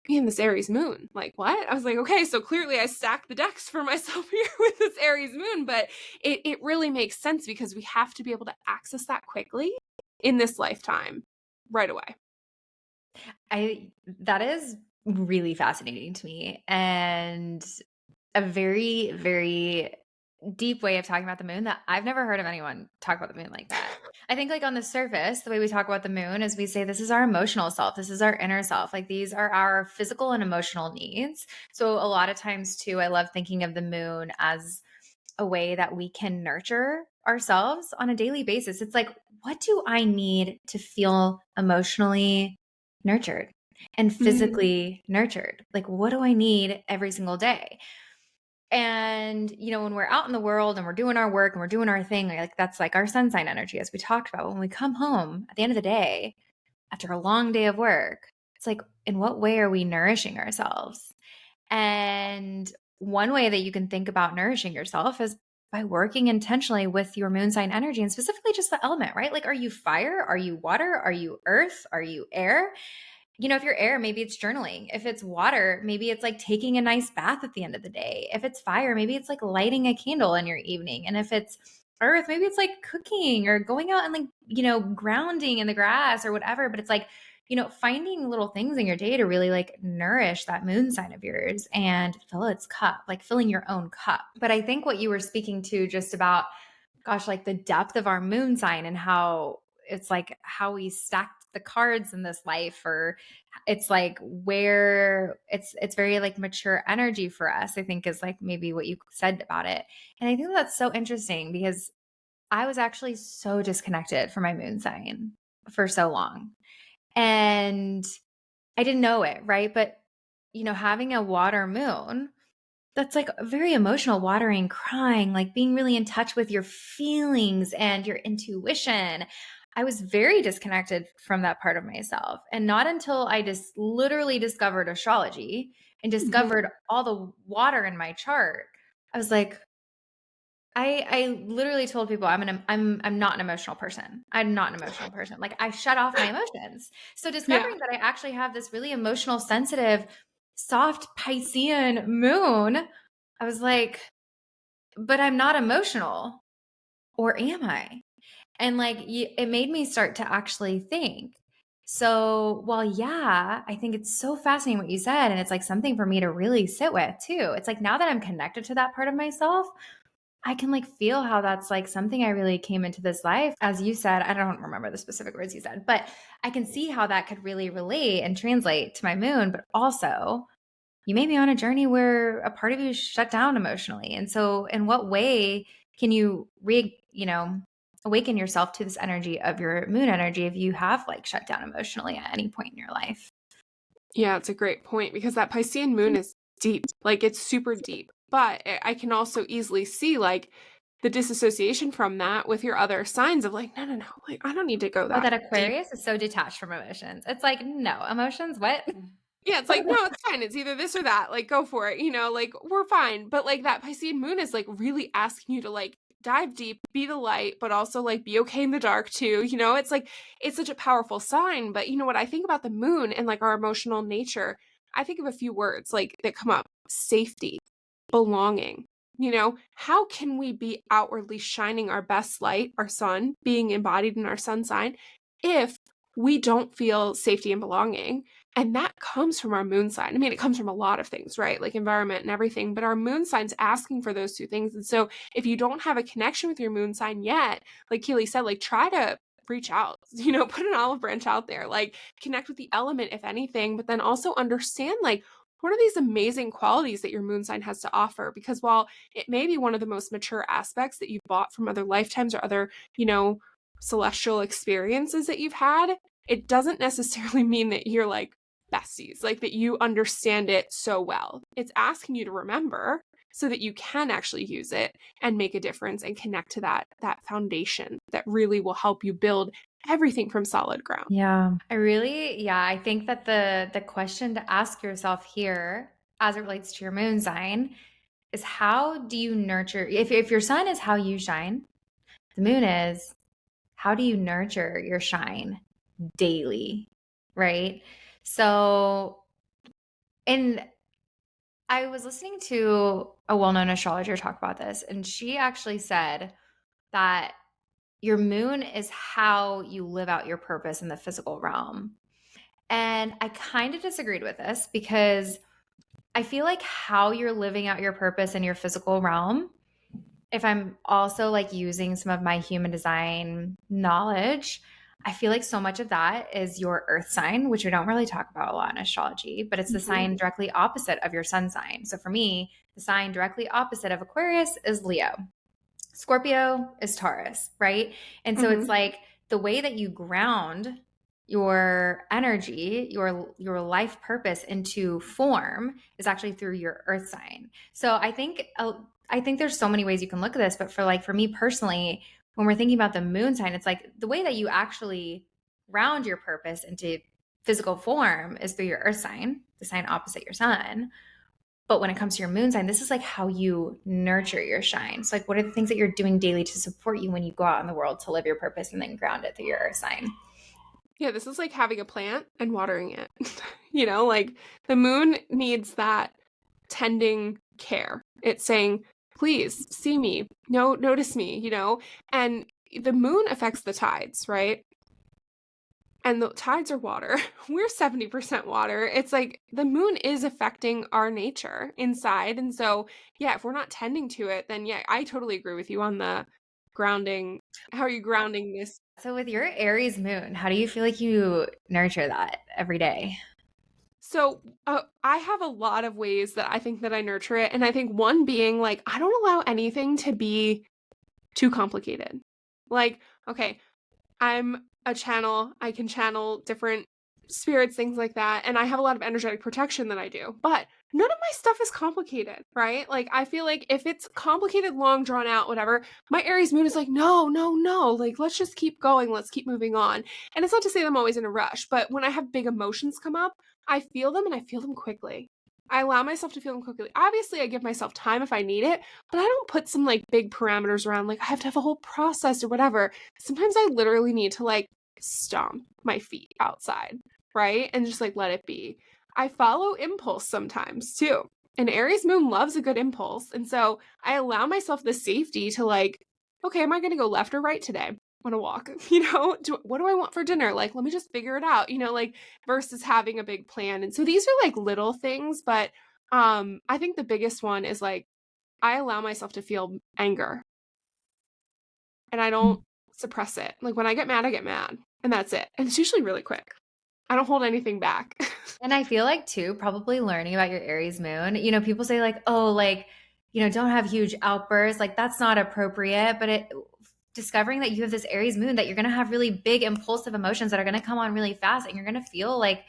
[SPEAKER 2] in this Aries moon. Like, what? I was like, okay, so clearly I stacked the decks for myself here with this Aries moon, but it really makes sense because we have to be able to access that quickly in this lifetime right away.
[SPEAKER 1] That is really fascinating to me and a very, very deep way of talking about the moon that I've never heard of anyone talk about the moon like that. I think like on the surface, the way we talk about the moon is we say this is our emotional self, this is our inner self. Like these are our physical and emotional needs. So a lot of times too, I love thinking of the moon as a way that we can nurture ourselves on a daily basis. It's like, what do I need to feel emotionally nurtured and
[SPEAKER 2] Mm.
[SPEAKER 1] physically nurtured? Like, what do I need every single day? And, when we're out in the world and we're doing our work and we're doing our thing, like that's like our sun sign energy, as we talked about. When we come home at the end of the day, after a long day of work, it's like, in what way are we nourishing ourselves? And one way that you can think about nourishing yourself is by working intentionally with your moon sign energy and specifically just the element, right? Like, are you fire? Are you water? Are you earth? Are you air? If you're air, maybe it's journaling. If it's water, maybe it's like taking a nice bath at the end of the day. If it's fire, maybe it's like lighting a candle in your evening. And if it's earth, maybe it's like cooking or going out and like, grounding in the grass or whatever. But it's like, finding little things in your day to really like nourish that moon sign of yours and fill its cup, like filling your own cup. But I think what you were speaking to just about, gosh, like the depth of our moon sign and how it's like how we stacked the cards in this life, or it's like where it's very like mature energy for us, I think is like maybe what you said about it. And I think that's so interesting because I was actually so disconnected from my moon sign for so long. And I didn't know it, right? But having a water moon, that's like very emotional, watering, crying, like being really in touch with your feelings and your intuition. I was very disconnected from that part of myself. And not until I just literally discovered astrology and
[SPEAKER 2] Mhm.
[SPEAKER 1] discovered all the water in my chart, I was like, I literally told people I'm not an emotional person. I'm not an emotional person. Like I shut off my emotions. So
[SPEAKER 2] Yeah.
[SPEAKER 1] discovering that I actually have this really emotional, sensitive, soft Piscean moon, I was like, but I'm not emotional, or am I? And like it made me start to actually think. So, well, yeah, I think it's so fascinating what you said. And it's like something for me to really sit with too. It's like now that I'm connected to that part of myself, I can like feel how that's like something I really came into this life. As you said, I don't remember the specific words you said, but I can see how that could really relate and translate to my moon. But also, you may be on a journey where a part of you is shut down emotionally. And so, in what way can you awaken yourself to this energy of your moon energy if you have like shut down emotionally at any point in your life?
[SPEAKER 2] Yeah, it's a great point because that Piscean moon is deep. Like it's super deep. But I can also easily see like the disassociation from that with your other signs of like, no, no, no, like I don't need to go
[SPEAKER 1] Oh,
[SPEAKER 2] that
[SPEAKER 1] that
[SPEAKER 2] deep.
[SPEAKER 1] Aquarius is so detached from emotions. It's like, no, emotions, what?
[SPEAKER 2] Yeah, it's like, no, it's fine. It's either this or that. Like, go for it. Like we're fine. But like that Piscean moon is like really asking you to like dive deep, be the light, but also like be okay in the dark too. It's like it's such a powerful sign. But what I think about the moon and like our emotional nature, I think of a few words like that come up: safety, belonging. How can we be outwardly shining our best light, our sun, being embodied in our sun sign, if we don't feel safety and belonging? And that comes from our moon sign. I mean, it comes from a lot of things, right? Like environment and everything, but our moon sign's asking for those two things. And so if you don't have a connection with your moon sign yet, like Keely said, like try to reach out, put an olive branch out there, like connect with the element, if anything, but then also understand like what are these amazing qualities that your moon sign has to offer? Because while it may be one of the most mature aspects that you've bought from other lifetimes or other, celestial experiences that you've had, it doesn't necessarily mean that you're like besties, like that you understand it so well. It's asking you to remember so that you can actually use it and make a difference and connect to that foundation that really will help you build everything from solid ground.
[SPEAKER 1] Yeah. I think that the question to ask yourself here as it relates to your moon sign is, how do you nurture, if your sun is how you shine, the moon is how do you nurture your shine daily, right? So, and I was listening to a well-known astrologer talk about this, and she actually said that your moon is how you live out your purpose in the physical realm. And I kind of disagreed with this because I feel like how you're living out your purpose in your physical realm, if I'm also like using some of my human design knowledge, I feel like so much of that is your earth sign, which we don't really talk about a lot in astrology, but it's the
[SPEAKER 2] Mm-hmm.
[SPEAKER 1] sign directly opposite of your sun sign. So for me, the sign directly opposite of Aquarius is Leo. Scorpio is Taurus, right? And so
[SPEAKER 2] Mm-hmm.
[SPEAKER 1] it's like the way that you ground your energy, your life purpose into form is actually through your earth sign. So I think there's so many ways you can look at this, but for me personally, when we're thinking about the moon sign, it's like the way that you actually ground your purpose into physical form is through your earth sign, the sign opposite your sun. But when it comes to your moon sign, this is like how you nurture your shine. So, like, what are the things that you're doing daily to support you when you go out in the world to live your purpose and then ground it through your earth sign?
[SPEAKER 2] Yeah, this is like having a plant and watering it. Like the moon needs that tending care. It's saying, please see me, no, notice me, and the moon affects the tides, right? And the tides are water. We're 70% water. It's like the moon is affecting our nature inside. And so, yeah, if we're not tending to it, then yeah, I totally agree with you on the grounding. How are you grounding this?
[SPEAKER 1] So, with your Aries moon, how do you feel like you nurture that every day?
[SPEAKER 2] So, I have a lot of ways that I think that I nurture it. And I think one being like, I don't allow anything to be too complicated. Like, okay, I'm a channel. I can channel different spirits, things like that. And I have a lot of energetic protection that I do. But none of my stuff is complicated, right? Like, I feel like if it's complicated, long, drawn out, whatever, my Aries moon is like, no, no, no. Like, let's just keep going. Let's keep moving on. And it's not to say that I'm always in a rush, but when I have big emotions come up, I feel them and I feel them quickly. I allow myself to feel them quickly. Obviously, I give myself time if I need it, but I don't put some like big parameters around, like, I have to have a whole process or whatever. Sometimes I literally need to like stomp my feet outside, right? And just like let it be. I follow impulse sometimes too. And Aries moon loves a good impulse. And so I allow myself the safety to like, okay, am I going to go left or right today? Want to walk? What do I want for dinner? Like, let me just figure it out, like versus having a big plan. And so these are like little things, but I think the biggest one is like I allow myself to feel anger and I don't suppress it. Like when I get mad, I get mad and that's it. And it's usually really quick. I don't hold anything back.
[SPEAKER 1] And I feel like too, probably learning about your Aries moon, people say like, oh, like, don't have huge outbursts. Like that's not appropriate. But discovering that you have this Aries moon, that you're going to have really big impulsive emotions that are going to come on really fast and you're going to feel like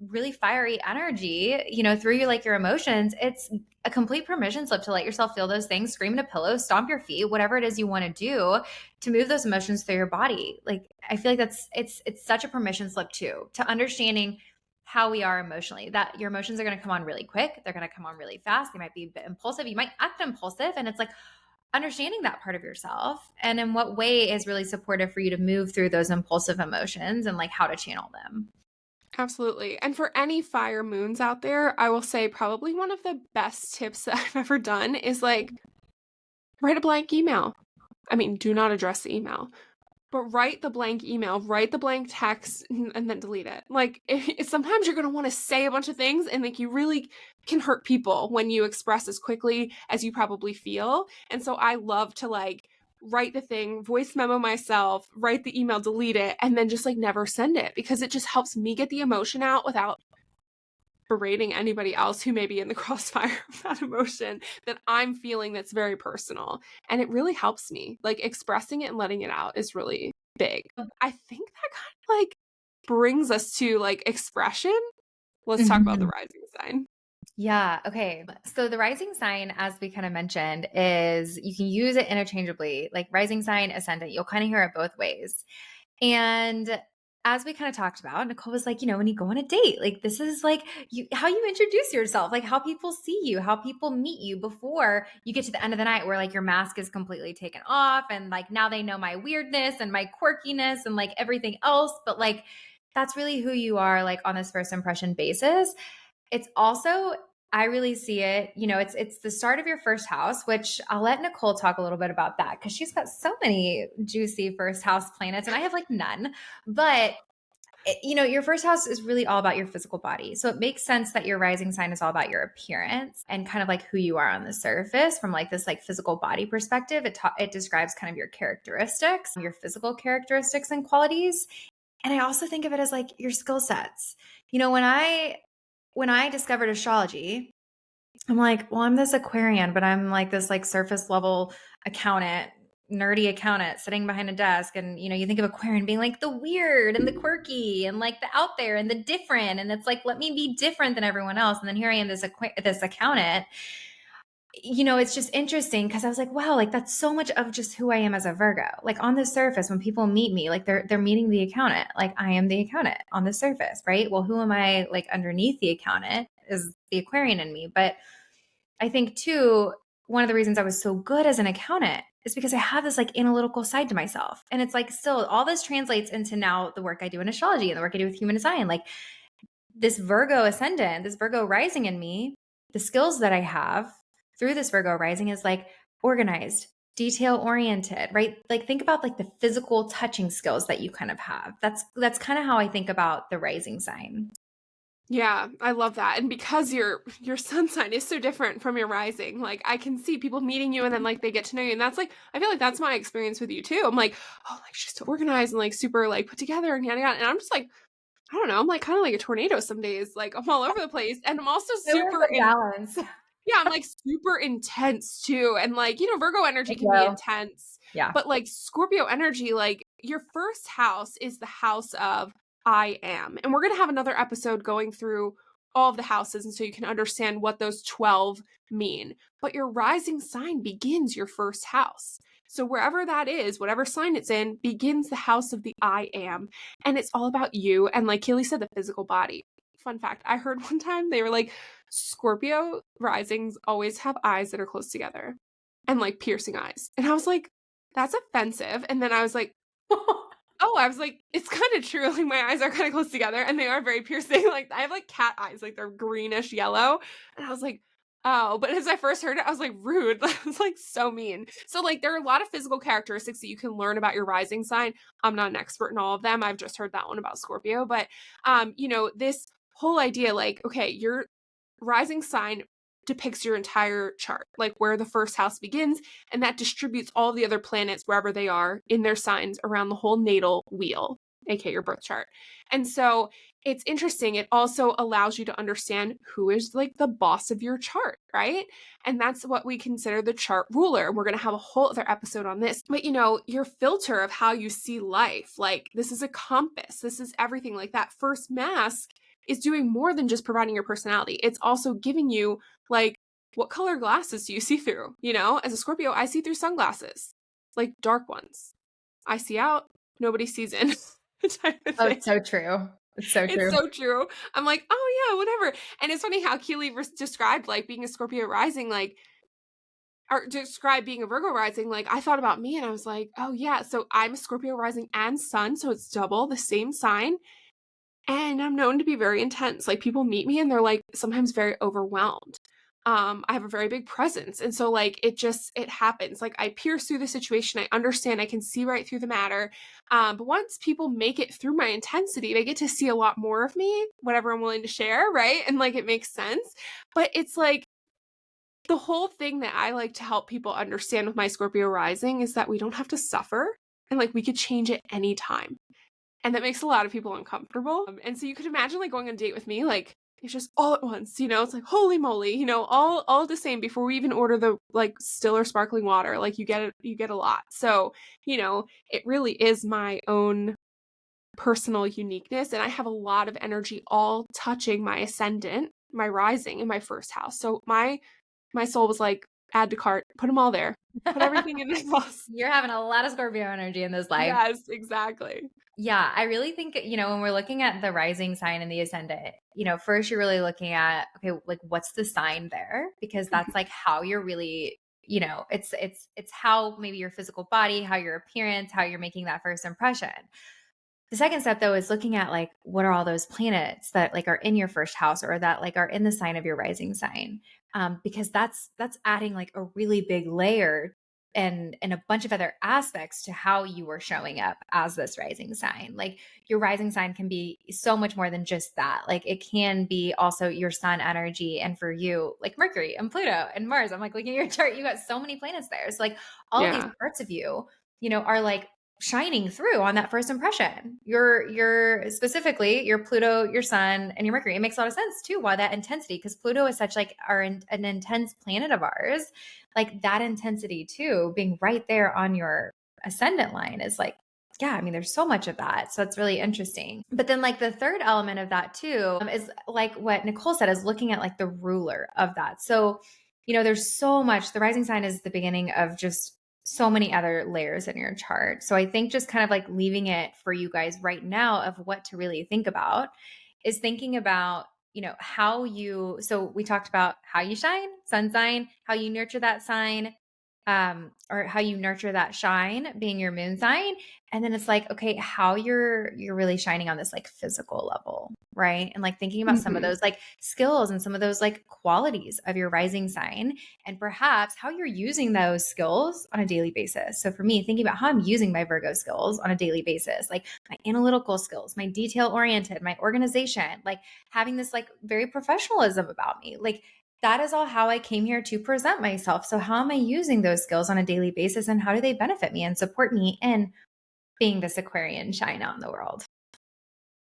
[SPEAKER 1] really fiery energy, through your emotions. It's a complete permission slip to let yourself feel those things, scream in a pillow, stomp your feet, whatever it is you want to do to move those emotions through your body. Like I feel like it's such a permission slip too, to understanding how we are emotionally, that your emotions are going to come on really quick. They're going to come on really fast. They might be a bit impulsive. You might act impulsive. And it's like understanding that part of yourself and in what way is really supportive for you to move through those impulsive emotions and like how to channel them.
[SPEAKER 2] Absolutely. And for any fire moons out there, I will say probably one of the best tips that I've ever done is like write a blank email. I mean, do not address the email, but write the blank email, write the blank text, and then delete it. Like, sometimes you're going to want to say a bunch of things, and like you really can hurt people when you express as quickly as you probably feel. And so I love to like write the thing, voice memo myself, write the email, delete it, and then just like never send it because it just helps me get the emotion out without berating anybody else who may be in the crossfire of that emotion that I'm feeling that's very personal. And it really helps me. Like expressing it and letting it out is really big. I think that kind of like brings us to like expression. Let's talk about the
[SPEAKER 1] Mhm.
[SPEAKER 2] rising sign.
[SPEAKER 1] Yeah. Okay. So the rising sign, as we kind of mentioned, is you can use it interchangeably, like rising sign, ascendant. You'll kind of hear it both ways. And as we kind of talked about, Nicole was like, when you go on a date, like this is like how you introduce yourself, like how people see you, how people meet you before you get to the end of the night where like your mask is completely taken off and like now they know my weirdness and my quirkiness and like everything else. But like that's really who you are, like on this first impression basis. It's also, I really see it, it's the start of your first house, which I'll let Nicole talk a little bit about that because she's got so many juicy first house planets and I have like none. But your first house is really all about your physical body. So it makes sense that your rising sign is all about your appearance and kind of like who you are on the surface from like this like physical body perspective. It describes kind of your characteristics, your physical characteristics and qualities. And I also think of it as like your skill sets. When I discovered astrology, I'm like, well, I'm this Aquarian, but I'm like this like surface level accountant, nerdy accountant sitting behind a desk. And you think of Aquarian being like the weird and the quirky and like the out there and the different. And it's like, let me be different than everyone else. And then here I am, this accountant. It's just interesting because I was like, wow, like that's so much of just who I am as a Virgo. Like on the surface, when people meet me, like they're meeting the accountant. Like I am the accountant on the surface, right? Well, who am I like underneath the accountant is the Aquarian in me. But I think too, one of the reasons I was so good as an accountant is because I have this like analytical side to myself. And it's like still all this translates into now the work I do in astrology and the work I do with human design. Like this Virgo ascendant, this Virgo rising in me, the skills that I have through this Virgo rising is like organized, detail oriented, right? Like think about like the physical touching skills that you kind of have. That's kind of how I think about the rising sign.
[SPEAKER 2] Yeah, I love that. And because your sun sign is so different from your rising, like I can see people meeting you and then like they get to know you. And that's like I feel like that's my experience with you too. I'm like, oh, like she's so organized and like super like put together and yada yada. And I'm just like, I don't know, I'm like kind of like a tornado some days. Like I'm all over the place. And I'm also
[SPEAKER 1] I love
[SPEAKER 2] super
[SPEAKER 1] the balance.
[SPEAKER 2] yeah, I'm like super intense too. And like, Virgo energy can be
[SPEAKER 1] Well,
[SPEAKER 2] intense,
[SPEAKER 1] yeah.
[SPEAKER 2] but like Scorpio energy, like your first house is the house of I am. And we're going to have another episode going through all of the houses. And so you can understand what those 12 mean. But your rising sign begins your first house. So wherever that is, whatever sign it's in, begins the house of the I am. And it's all about you. And like Keelie said, the physical body. Fun fact, I heard one time they were like, Scorpio risings always have eyes that are close together and like piercing eyes. And I was like, that's offensive. And then I was like, oh, I was like, it's kind of true. Like my eyes are kind of close together and they are very piercing. Like I have like cat eyes, like they're greenish yellow. And I was like, oh, but as I first heard it, I was like, rude. I was like so mean. So like there are a lot of physical characteristics that you can learn about your rising sign. I'm not an expert in all of them. I've just heard that one about Scorpio. But this whole idea, like, okay, your rising sign depicts your entire chart, like where the first house begins, and that distributes all the other planets wherever they are in their signs around the whole natal wheel, aka your birth chart. And so it's interesting. It also allows you to understand who is like the boss of your chart, right? And that's what we consider the chart ruler. And we're going to have a whole other episode on this. But your filter of how you see life, like this is a compass, this is everything. Like that first mask is doing more than just providing your personality. It's also giving you like what color glasses do you see through? As a Scorpio, I see through sunglasses, like dark ones. I see out, nobody sees in type of
[SPEAKER 1] Oh,
[SPEAKER 2] thing.
[SPEAKER 1] it's so true. It's so
[SPEAKER 2] It's
[SPEAKER 1] true.
[SPEAKER 2] so true. I'm like, oh yeah, whatever. And it's funny how Keely described like being a Scorpio rising, like, or describe being a Virgo rising. Like I thought about me and I was like, oh yeah, so I'm a Scorpio rising and sun, so it's double the same sign. And I'm known to be very intense. Like people meet me and they're like sometimes very overwhelmed. I have a very big presence. And so like it happens. Like I pierce through the situation. I understand. I can see right through the matter. But once people make it through my intensity, they get to see a lot more of me, whatever I'm willing to share, right? And like it makes sense. But it's like the whole thing that I like to help people understand with my Scorpio rising is that we don't have to suffer and like we could change it anytime. And that makes a lot of people uncomfortable. And so you could imagine like going on a date with me, like it's just all at once, it's like holy moly, all the same before we even order the like still or sparkling water, like you get a lot. So, it really is my own personal uniqueness. And I have a lot of energy all touching my ascendant, my rising in my first house. So my soul was like, add to cart, put them all there, put everything in this house.
[SPEAKER 1] You're having a lot of Scorpio energy in this life.
[SPEAKER 2] Yes, exactly.
[SPEAKER 1] Yeah, I really think, when we're looking at the rising sign and the ascendant, first you're really looking at, okay, like what's the sign there? Because that's like how you're really, it's how maybe your physical body, how your appearance, how you're making that first impression. The second step though is looking at like what are all those planets that like are in your first house or that like are in the sign of your rising sign, because that's adding like a really big layer and a bunch of other aspects to how you are showing up as this rising sign. Like your rising sign can be so much more than just that. Like it can be also your sun energy, and for you like Mercury and Pluto and Mars. I'm like looking at your chart, you got so many planets there. So like all of these
[SPEAKER 2] Yeah.
[SPEAKER 1] parts of you, are like shining through on that first impression. Your specifically your Pluto, your Sun, and your Mercury. It makes a lot of sense too why that intensity, because Pluto is such like an intense planet of ours. Like that intensity too, being right there on your ascendant line is like, yeah, I mean, there's so much of that. So it's really interesting. But then like the third element of that too, is like what Nicole said, is looking at like the ruler of that. So, there's so much. The rising sign is the beginning of just so many other layers in your chart. So I think just kind of like leaving it for you guys right now of what to really think about is thinking about how you so we talked about how you shine, sun sign, how you nurture that sign, or how you nurture that shine being your moon sign. And then it's like, okay, how you're really shining on this like physical level, right? And like thinking about some of
[SPEAKER 2] Mhm.
[SPEAKER 1] those like skills and some of those like qualities of your rising sign, and perhaps how you're using those skills on a daily basis. So for me, thinking about how I'm using my Virgo skills on a daily basis, like my analytical skills, my detail oriented, my organization, like having this like very professionalism about me. Like that is all how I came here to present myself. So how am I using those skills on a daily basis, and how do they benefit me and support me in being this Aquarian shine out in the world?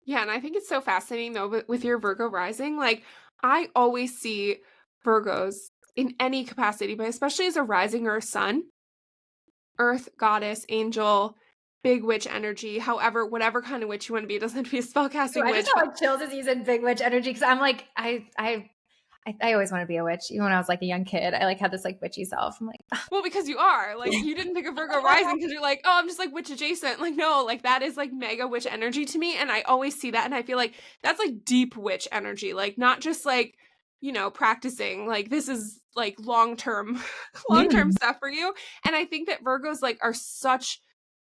[SPEAKER 2] Yeah, and I think it's so fascinating though with your Virgo rising. Like I always see Virgos in any capacity, but especially as a rising or a sun, earth, goddess, angel, big witch energy, however, whatever kind of witch you want to be. It doesn't have to be a
[SPEAKER 1] So
[SPEAKER 2] spellcasting
[SPEAKER 1] I just
[SPEAKER 2] witch,
[SPEAKER 1] got
[SPEAKER 2] but
[SPEAKER 1] like chills as using big witch energy because I'm like I always want to be a witch. Even when I was like a young kid, I like had this like witchy self. I'm like,
[SPEAKER 2] well, because you are. Like, you didn't pick a Virgo rising because you're like, "Oh, I'm just, like, witch adjacent." Like, no, like, that is, like, mega witch energy to me, and I always see that, and I feel like that's, like, deep witch energy, like, not just, like, practicing. Like, this is, like, long-term long-term
[SPEAKER 1] mm.
[SPEAKER 2] stuff for you, and I think that Virgos, like, are such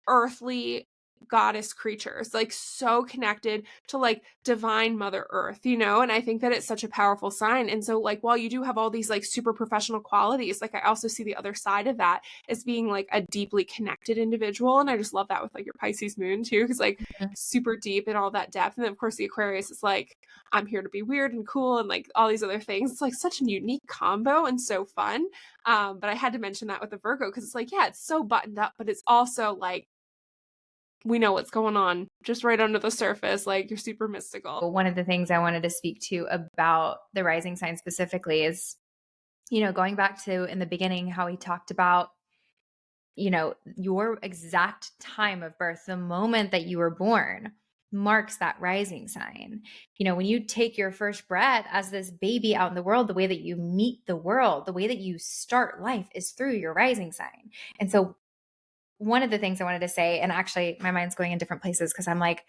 [SPEAKER 2] earthly goddess creatures, like so connected to like divine mother earth, and I think that it's such a powerful sign. And so like while you do have all these like super professional qualities, like I also see the other side of that as being like a deeply connected individual. And I just love that with like your Pisces moon too, because like super deep and all that depth. And then of course the Aquarius is like, I'm here to be weird and cool and like all these other things. It's like such a unique combo and so fun. But I had to mention that with the Virgo because it's like, yeah, it's so buttoned up, but it's also like we know what's going on just right under the surface. Like you're super mystical.
[SPEAKER 1] One of the things I wanted to speak to about the rising sign specifically is, going back to in the beginning how he talked about, your exact time of birth, the moment that you were born marks that rising sign. When you take your first breath as this baby out in the world, the way that you meet the world, the way that you start life is through your rising sign. And so one of the things I wanted to say, and actually my mind's going in different places because I'm like,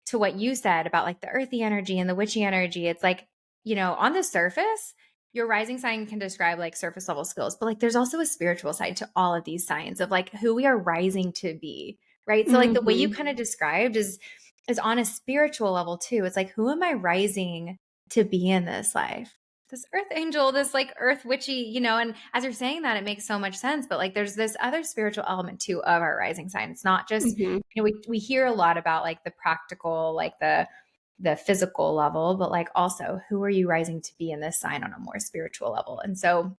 [SPEAKER 1] to what you said about like the earthy energy and the witchy energy, it's like, on the surface, your rising sign can describe like surface level skills, but like there's also a spiritual side to all of these signs of like who we are rising to be, right? So like the way you
[SPEAKER 2] Hmm.
[SPEAKER 1] kind of described is on a spiritual level too. It's like who am I rising to be in this life? This earth angel, this like earth witchy, and as you're saying that, it makes so much sense. But like there's this other spiritual element too of our rising sign. It's not just,
[SPEAKER 2] Hmm.
[SPEAKER 1] we hear a lot about like the practical, like the physical level, but like also who are you rising to be in this sign on a more spiritual level. And so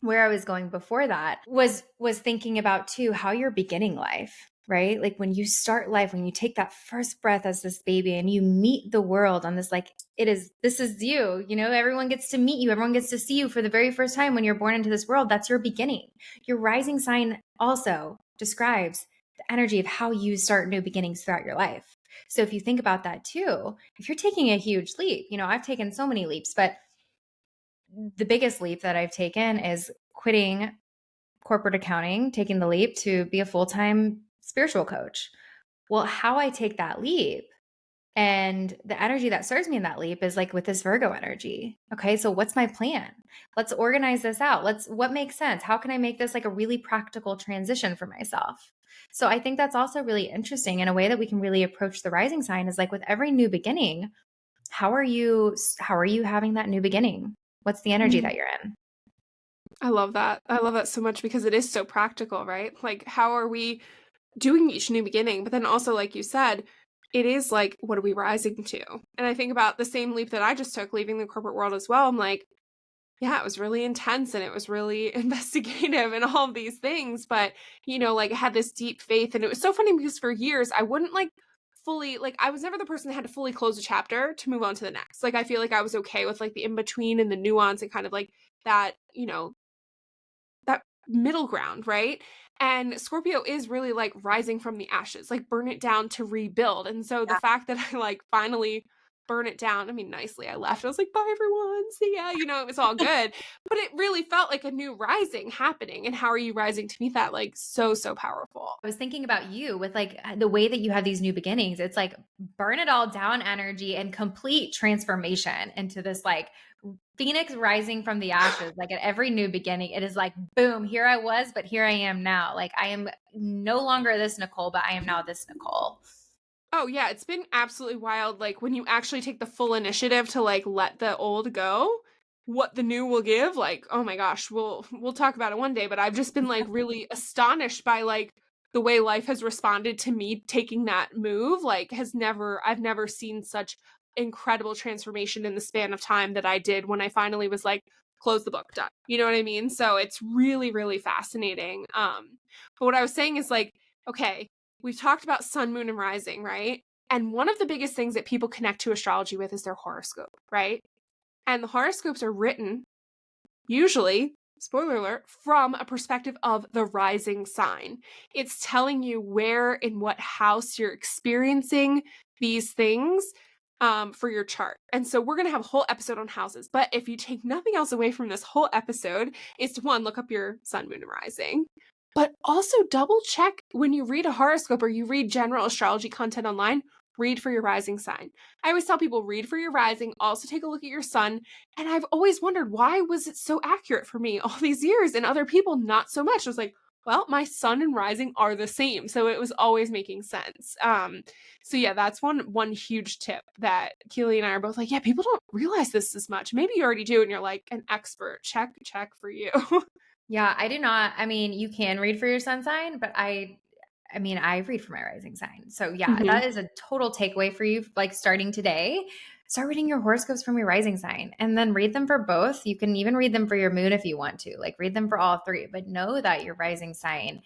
[SPEAKER 1] where I was going before that was thinking about too how you're beginning life, right? Like when you start life, when you take that first breath as this baby and you meet the world on this like this is you, everyone gets to meet you, everyone gets to see you for the very first time when you're born into this world. That's your beginning. Your rising sign also describes the energy of how you start new beginnings throughout your life. So if you think about that too, if you're taking a huge leap, I've taken so many leaps, but the biggest leap that I've taken is quitting corporate accounting, taking the leap to be a full time spiritual coach. Well, how I take that leap and the energy that serves me in that leap is like with this Virgo energy. Okay, so what's my plan? Let's organize this out. What makes sense? How can I make this like a really practical transition for myself? So I think that's also really interesting in a way that we can really approach the rising sign is like with every new beginning, how are you having that new beginning? What's the energy that you're in?
[SPEAKER 2] I love that. I love that so much because it is so practical, right? Like, how are we doing each new beginning? But then also, like you said, it is like, what are we rising to? And I think about the same leap that I just took, leaving the corporate world as well. I'm like, yeah, it was really intense and it was really investigative and all of these things. But, like I had this deep faith. And it was so funny because for years, I wouldn't like fully, like, I was never the person that had to fully close a chapter to move on to the next. Like, I feel like I was okay with like the in between and the nuance and kind of like that, that middle ground, right? And Scorpio is really like rising from the ashes, like burn it down to rebuild. And so the fact that I like finally burn it down. I mean, nicely, I left. I was like, "Bye, everyone. See ya." It was all good. But it really felt like a new rising happening. And how are you rising to meet that? Like, so, so powerful.
[SPEAKER 1] I was thinking about you with like the way that you have these new beginnings. It's like burn it all down energy and complete transformation into this like phoenix rising from the ashes. Like at every new beginning, it is like, boom, here I was, but here I am now. Like I am no longer this Nicole, but I am now this Nicole.
[SPEAKER 2] Oh, yeah, it's been absolutely wild, like, when you actually take the full initiative to, like, let the old go, what the new will give, like, oh my gosh, we'll talk about it one day, but I've just been, like, really astonished by, like, the way life has responded to me taking that move, like, I've never seen such incredible transformation in the span of time that I did when I finally was like, "Close the book, done." You know what I mean? So it's really, really fascinating, but what I was saying is, like, okay, we've talked about sun, moon, and rising, right? And one of the biggest things that people connect to astrology with is their horoscope, right? And the horoscopes are written, usually, spoiler alert, from a perspective of the rising sign. It's telling you where in what house you're experiencing these things for your chart. And so we're going to have a whole episode on houses. But if you take nothing else away from this whole episode, is to one, look up your sun, moon, and rising. But also double check when you read a horoscope or you read general astrology content online, read for your rising sign. I always tell people read for your rising, also take a look at your sun. And I've always wondered, why was it so accurate for me all these years and other people not so much? I was like, well, my sun and rising are the same. So it was always making sense. So yeah, that's one huge tip that Keelie and I are both like, yeah, people don't realize this as much. Maybe you already do and you're like an expert. Check for you.
[SPEAKER 1] Yeah, I do not. I mean, you can read for your sun sign, but I mean, I read for my rising sign. So yeah,
[SPEAKER 2] Mhm.
[SPEAKER 1] that is a total takeaway for you. Like starting today, start reading your horoscopes from your rising sign and then read them for both. You can even read them for your moon if you want to, like read them for all three, but know that your rising sign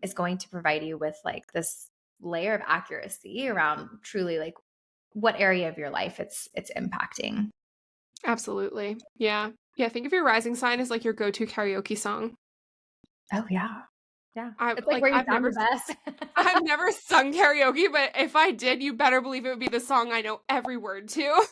[SPEAKER 1] is going to provide you with like this layer of accuracy around truly like what area of your life it's impacting.
[SPEAKER 2] Absolutely. Yeah. Yeah, think of your rising sign as like your go-to karaoke song.
[SPEAKER 1] Oh yeah. Yeah.
[SPEAKER 2] I
[SPEAKER 1] It's like
[SPEAKER 2] like
[SPEAKER 1] where you sound the best.
[SPEAKER 2] I've never sung karaoke, but if I did, you better believe it would be the song I know every word to.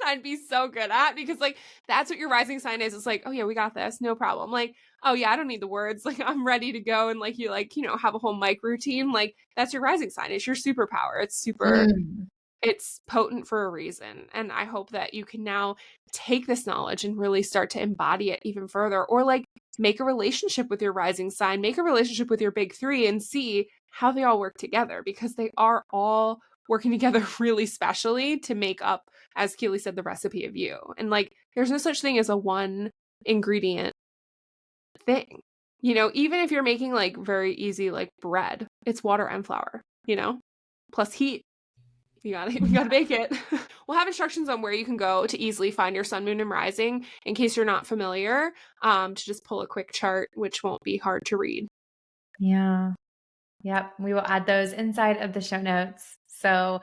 [SPEAKER 2] I'd be so good at because like that's what your rising sign is. It's like, oh yeah, we got this, no problem. Like, oh yeah, I don't need the words. Like I'm ready to go and like have a whole mic routine. Like that's your rising sign. It's your superpower.
[SPEAKER 1] Mm.
[SPEAKER 2] It's potent for a reason. And I hope that you can now take this knowledge and really start to embody it even further, or like make a relationship with your rising sign, make a relationship with your big three and see how they all work together because they are all working together really specially to make up, as Keely said, the recipe of you. And like, there's no such thing as a one ingredient thing. Even if you're making like very easy, like bread, it's water and flour, plus heat. We gotta bake it. We'll have instructions on where you can go to easily find your sun, moon, and rising in case you're not familiar, to just pull a quick chart, which won't be hard to read.
[SPEAKER 1] Yeah. Yep. We will add those inside of the show notes. So,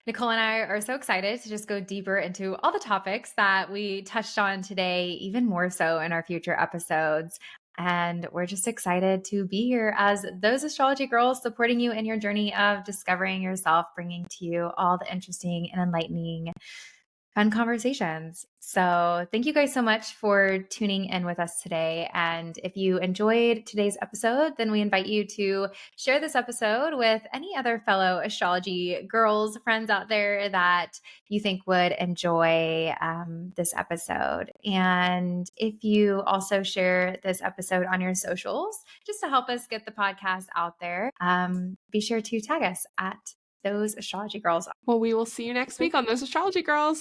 [SPEAKER 1] Nicole and I are so excited to just go deeper into all the topics that we touched on today, even more so in our future episodes. And we're just excited to be here as those astrology girls supporting you in your journey of discovering yourself, bringing to you all the interesting and enlightening fun conversations. So, thank you guys so much for tuning in with us today. And if you enjoyed today's episode, then we invite you to share this episode with any other fellow astrology girls, friends out there that you think would enjoy this episode. And if you also share this episode on your socials, just to help us get the podcast out there, be sure to tag us at those astrology girls.
[SPEAKER 2] Well, we will see you next week on Those Astrology Girls.